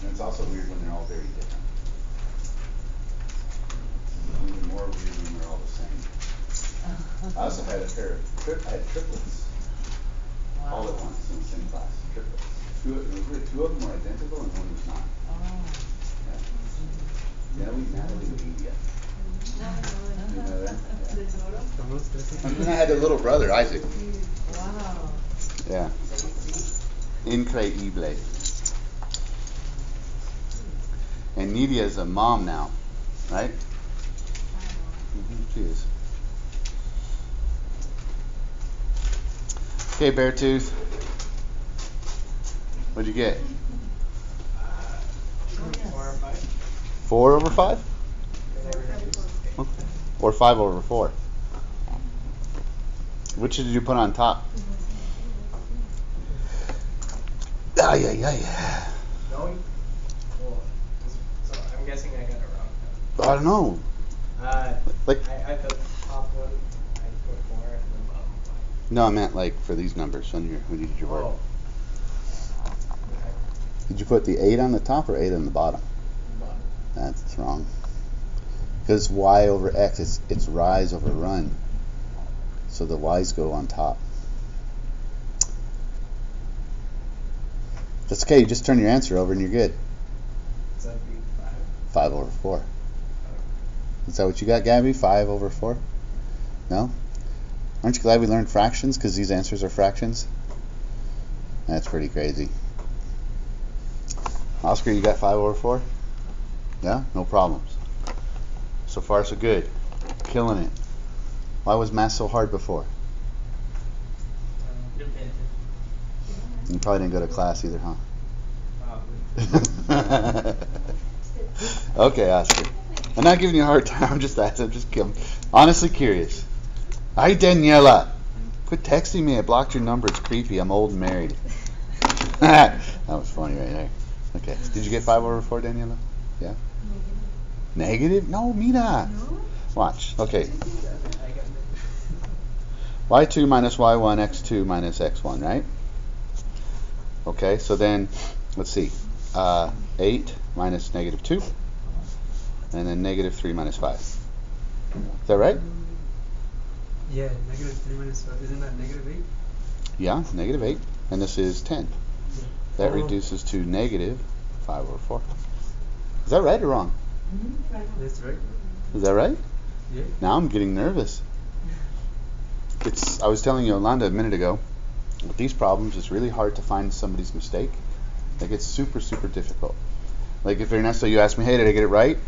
[SPEAKER 1] And it's also weird when they're all very different. It's even more weird when they're all the same. I also had a pair of triplets.
[SPEAKER 6] Wow.
[SPEAKER 1] All at once in the same class. Triplets. Two of them were identical and one was not.
[SPEAKER 6] Oh.
[SPEAKER 1] Yeah. Natalie and India. You know that?
[SPEAKER 6] The
[SPEAKER 1] And then I had a little brother, Isaac.
[SPEAKER 6] Wow.
[SPEAKER 1] Yeah. Increíble. And Nidia is a mom now, right? She is. Okay, Beartooth. What'd you get?
[SPEAKER 5] 4 or 5.
[SPEAKER 1] 4 over 5?
[SPEAKER 5] Whatever.
[SPEAKER 1] Okay. Or 5 over 4? Which did you put on top? Ah, yeah.
[SPEAKER 5] No? Well, so I'm guessing I got it wrong.
[SPEAKER 1] I don't know. Like,
[SPEAKER 5] I the top one, I put 4 and the bottom 5.
[SPEAKER 1] no, I meant like for these numbers when you did your work.
[SPEAKER 5] Oh. Okay.
[SPEAKER 1] Did you put the 8 on the top or 8 on the bottom?
[SPEAKER 5] Bottom.
[SPEAKER 1] That's wrong. Because y over x, it's rise over run. So the y's go on top. That's okay, you just turn your answer over and you're good.
[SPEAKER 5] So that'd be 5.
[SPEAKER 1] 5 over 4. Is that what you got, Gabby? 5 over 4? No? Aren't you glad we learned fractions? Because these answers are fractions? That's pretty crazy. Oscar, you got 5 over 4? Yeah? No problems. So far, so good. Killing it. Why was math so hard before? You probably didn't go to class either, huh?
[SPEAKER 5] Probably.
[SPEAKER 1] Okay, Oscar. I'm not giving you a hard time. I'm just honestly curious. Hi, Daniela. Quit texting me. I blocked your number. It's creepy. I'm old and married. That was funny right there. Okay. Did you get 5 over 4, Daniela? Yeah? Negative? No, Mina. Watch. Okay. y2 minus y1, x2 minus x1, right? Okay, so then, let's see. 8 minus negative 2. And then negative 3 minus 5. Is that right?
[SPEAKER 7] Yeah, negative 3 minus 5. Isn't that negative 8?
[SPEAKER 1] Yeah, negative 8. And this is 10. That
[SPEAKER 7] Oh.
[SPEAKER 1] reduces to negative 5 over 4. Is that right or wrong?
[SPEAKER 7] That's right.
[SPEAKER 1] Is that right?
[SPEAKER 7] Yeah.
[SPEAKER 1] Now I'm getting nervous. I was telling Yolanda a minute ago, with these problems, it's really hard to find somebody's mistake. Like, it's super, super difficult. Like, if Ernesto, you ask me, hey, did I get it right?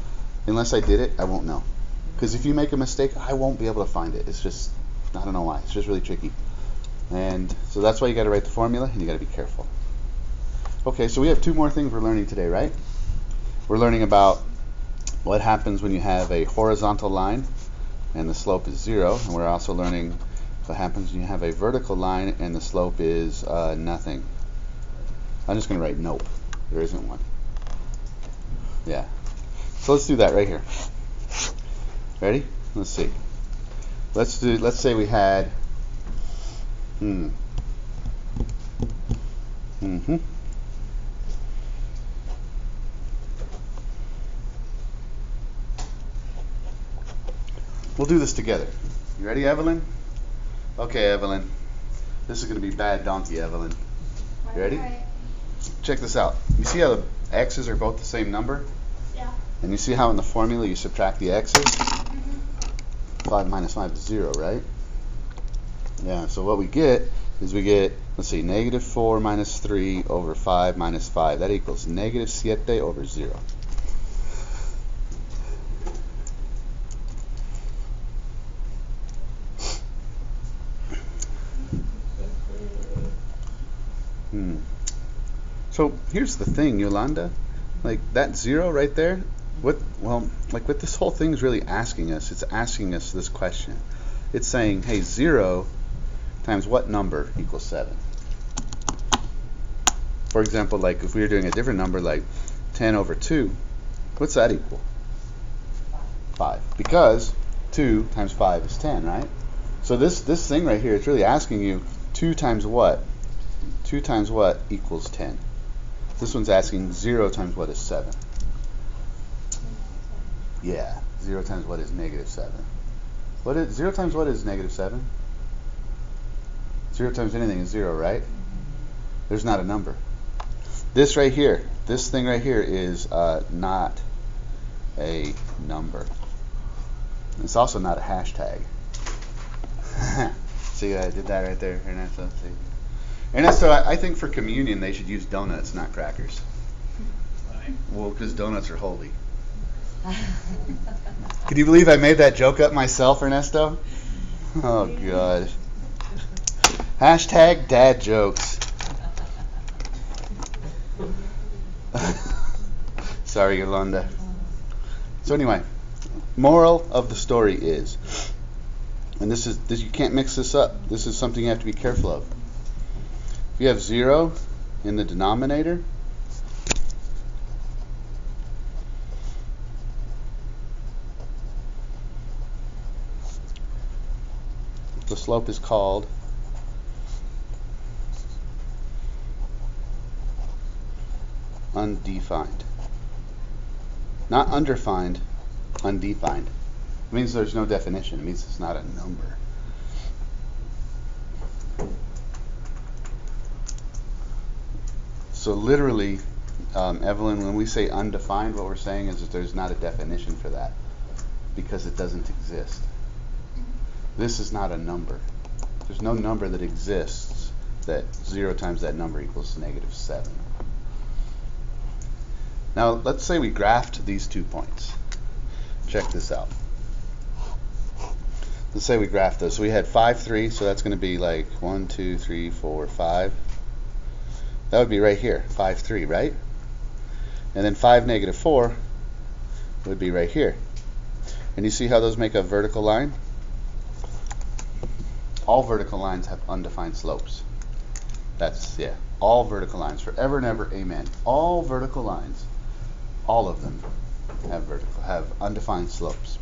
[SPEAKER 1] Unless I did it, I won't know. Because if you make a mistake, I won't be able to find it. It's just, I don't know why. It's just really tricky. And so that's why you got to write the formula, and you got to be careful. Okay, so we have 2 more things we're learning today, right? We're learning about what happens when you have a horizontal line and the slope is 0. And we're also learning what happens when you have a vertical line and the slope is nothing. I'm just going to write nope. There isn't one. Yeah. So let's do that right here. Ready? Let's see. Let's say we had We'll do this together. You ready, Evelyn? Okay, Evelyn. This is going to be bad donkey, Evelyn. You ready? Check this out. You see how the x's are both the same number?
[SPEAKER 2] Yeah.
[SPEAKER 1] And you see how in the formula you subtract the x's? 5 minus 5 is 0, right? Yeah, so what we get is let's see, negative 4 minus 3 over 5 minus 5. That equals negative 7 over 0. So here's the thing, Yolanda. Like that 0 right there, what this whole thing is really asking us, it's asking us this question. It's saying, hey, 0 times what number equals 7? For example, like if we were doing a different number like 10 over 2, what's that equal? 5. Because 2 times 5 is 10, right? So this thing right here, it's really asking you 2 times what? 2 times what equals 10? This one's asking 0 times what is 7? Yeah, 0 times what is negative 7? 0 times what is negative 7? 0 times anything is 0, right? There's not a number. This right here, this thing right here is not a number. It's also not a hashtag. See, I did that right there, Ernesto. See? Ernesto, I think for communion they should use donuts, not crackers.
[SPEAKER 5] Why?
[SPEAKER 1] Well, because donuts are holy. Can you believe I made that joke up myself, Ernesto? Oh, God. Hashtag dad jokes. Sorry, Yolanda. So anyway, moral of the story is, and this you can't mix this up. This is something you have to be careful of. If you have 0 in the denominator, the slope is called undefined. Not undefined, undefined. It means there's no definition. It means it's not a number. So literally, Evelyn, when we say undefined, what we're saying is that there's not a definition for that because it doesn't exist. This is not a number. There's no number that exists that 0 times that number equals negative 7. Now, let's say we graphed these 2 points. Check this out. Let's say we graphed those. So we had 5, 3, so that's going to be like 1, 2, 3, 4, 5. That would be right here, 5, 3, right? And then 5, negative 4 would be right here. And you see how those make a vertical line? All vertical lines have undefined slopes. That's, yeah, all vertical lines, forever and ever, amen. All vertical lines, all of them have undefined slopes.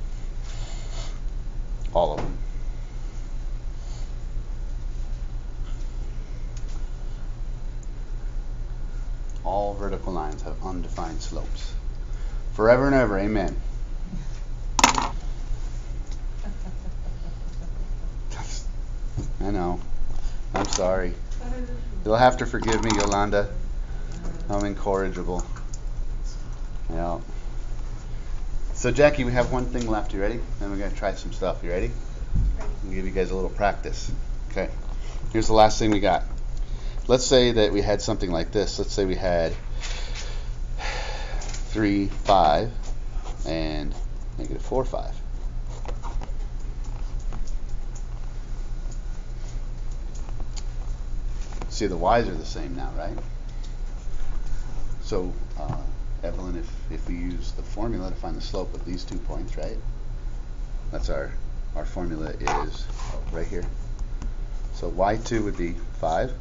[SPEAKER 1] All of them. All vertical lines have undefined slopes. Forever and ever, amen. I know. I'm sorry. You'll have to forgive me, Yolanda. I'm incorrigible. Yeah. So Jackie, we have one thing left. You ready? Then we're going to try some stuff. You ready? I'll give you guys a little practice. Okay. Here's the last thing we got. Let's say that we had something like this. Let's say we had 3, 5, and negative 4, 5. See, the y's are the same now, right? So, Evelyn, if we use the formula to find the slope of these 2 points, right? That's our formula is right here. So y2 would be 5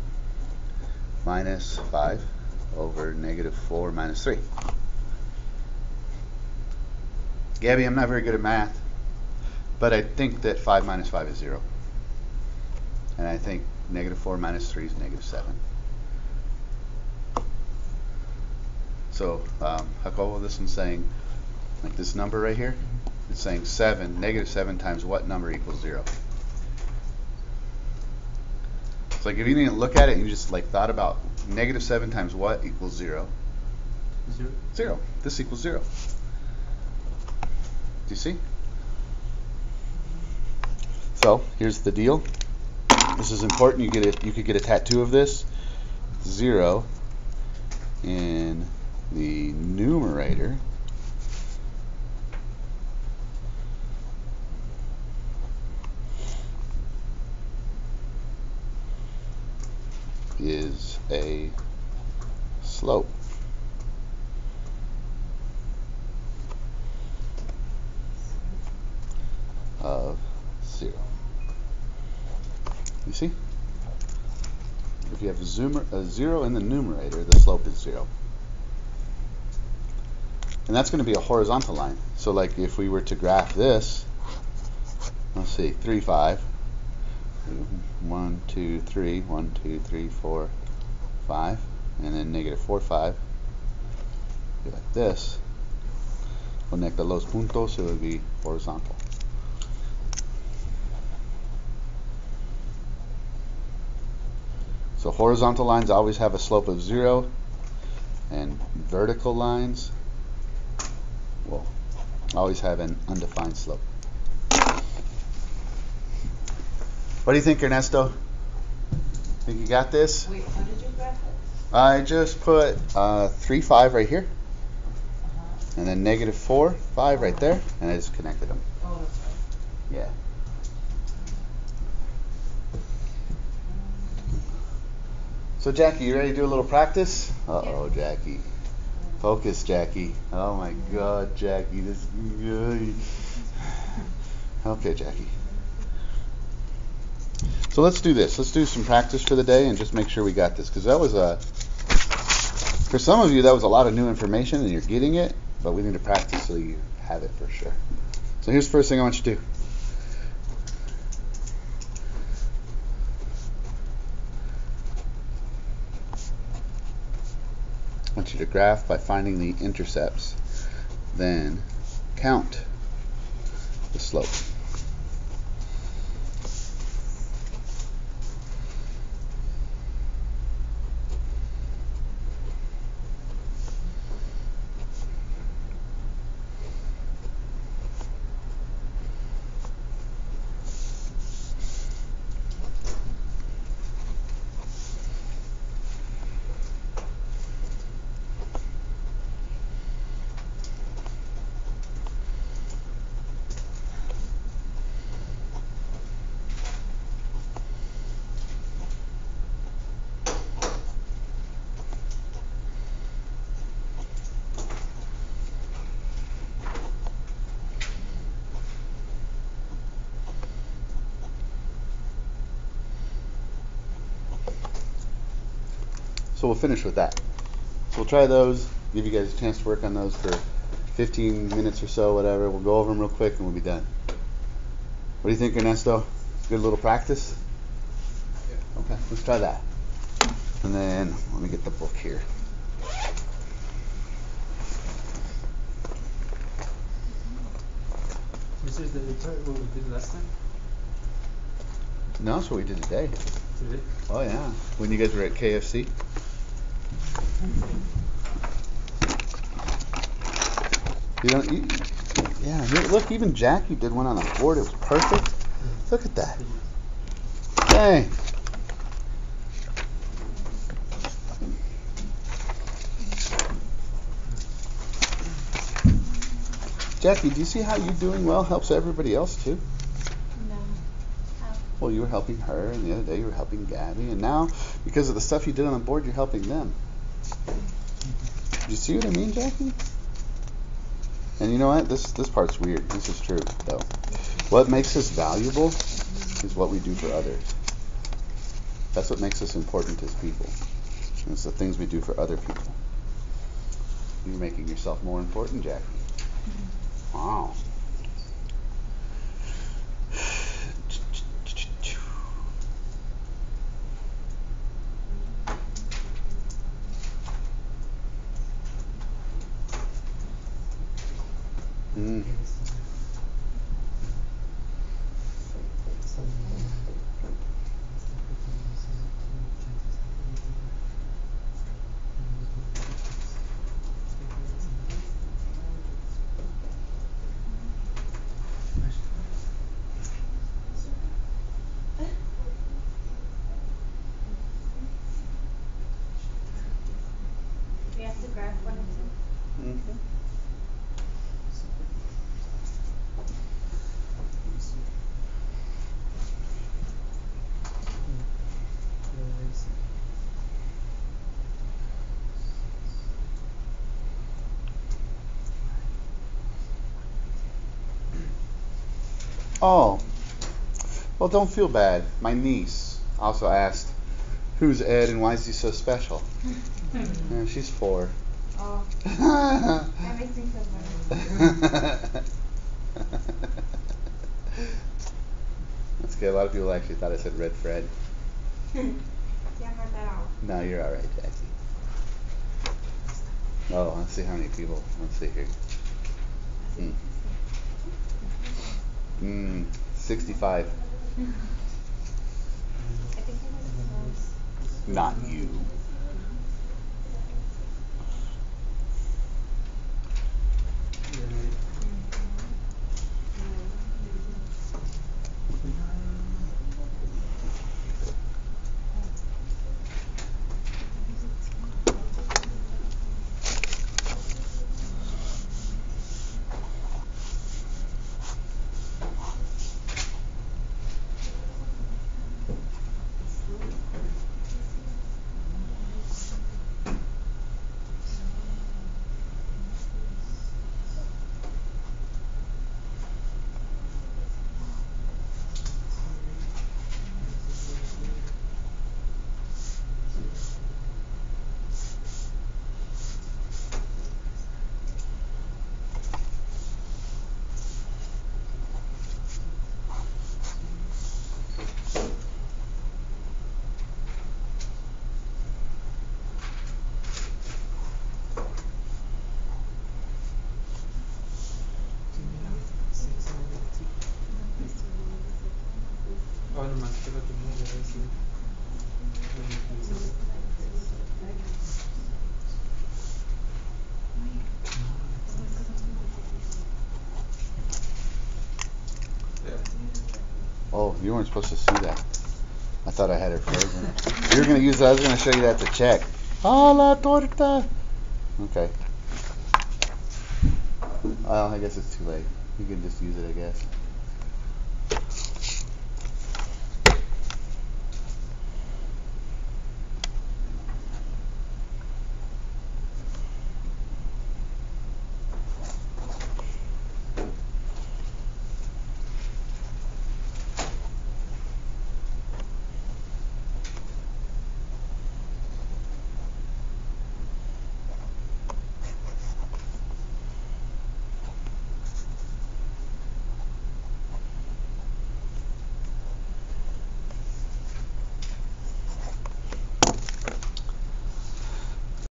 [SPEAKER 1] minus 5 over negative 4 minus 3. Gabby, I'm not very good at math, but I think that 5 minus 5 is 0. And I think negative 4 minus 3 is negative 7. So, Jacobo, this one's saying, like this number right here, it's saying 7, negative 7 times what number equals 0? It's like if you didn't look at it and you just like thought about negative 7 times what equals 0?
[SPEAKER 7] 0.
[SPEAKER 1] 0. This equals 0. Do you see? So, here's the deal. This is important. You could get a tattoo of this. 0 in the numerator is a slope of 0. You see? If you have a 0 in the numerator, the slope is 0. And that's going to be a horizontal line. So like if we were to graph this, let's see, 3, 5, 1, 2, 3, 1, 2, 3, 4, 5, and then negative 4, 5, be like this. Conecta los puntos, it would be horizontal. So horizontal lines always have a slope of 0, and vertical lines will always have an undefined slope. What do you think, Ernesto? Think you got this?
[SPEAKER 6] Wait, how did you graph it?
[SPEAKER 1] I just put 3, 5 right here, and then negative 4, 5 right there, and I just connected them.
[SPEAKER 6] Oh, that's right.
[SPEAKER 1] Yeah. So Jackie, you ready to do a little practice? Uh-oh, Jackie. Focus, Jackie. Oh my God, Jackie. This is good. Okay, Jackie. So let's do this. Let's do some practice for the day and just make sure we got this. Because that was for some of you, that was a lot of new information and you're getting it, but we need to practice so you have it for sure. So here's the first thing I want you to do. I want you to graph by finding the intercepts, then count the slope. So we'll finish with that. So we'll try those, give you guys a chance to work on those for 15 minutes or so, whatever. We'll go over them real quick and we'll be done. What do you think, Ernesto? Good little practice? Yeah. Okay, let's try that. And then let me get the book here.
[SPEAKER 7] This is the return what we did last time?
[SPEAKER 1] No, that's what we did today.
[SPEAKER 7] Today?
[SPEAKER 1] Oh yeah, when you guys were at KFC. You don't. Yeah, look, even Jackie did one on the board. It was perfect. Look at that. Dang. Jackie, do you see how you doing well helps everybody else too?
[SPEAKER 2] No. How?
[SPEAKER 1] Well, you were helping her, and the other day you were helping Gabby, and now, because of the stuff you did on the board, you're helping them. Do you see what I mean, Jackie? And you know what? This part's weird. This is true, though. What makes us valuable is what we do for others. That's what makes us important as people. And it's the things we do for other people. You're making yourself more important, Jackie. Wow. Mm. Oh, well, don't feel bad. My niece also asked, "Who's Ed and why is he so special?" And she's 4.
[SPEAKER 4] Oh, that makes me feel better.
[SPEAKER 1] That's good. A lot of people actually thought I said Red Fred.
[SPEAKER 4] Yeah, cut that out.
[SPEAKER 1] No, you're all right, Jackie. Oh, let's see how many people. Let's see here. 65.
[SPEAKER 4] I think it was close.
[SPEAKER 1] Not you.
[SPEAKER 7] Oh, nomás que lo tenía que decir.
[SPEAKER 1] Oh, you weren't supposed to see that. I thought I had it frozen. You were gonna use that. I was gonna show you that to check. Ah, la torta. Okay. Well, I guess it's too late. You can just use it, I guess.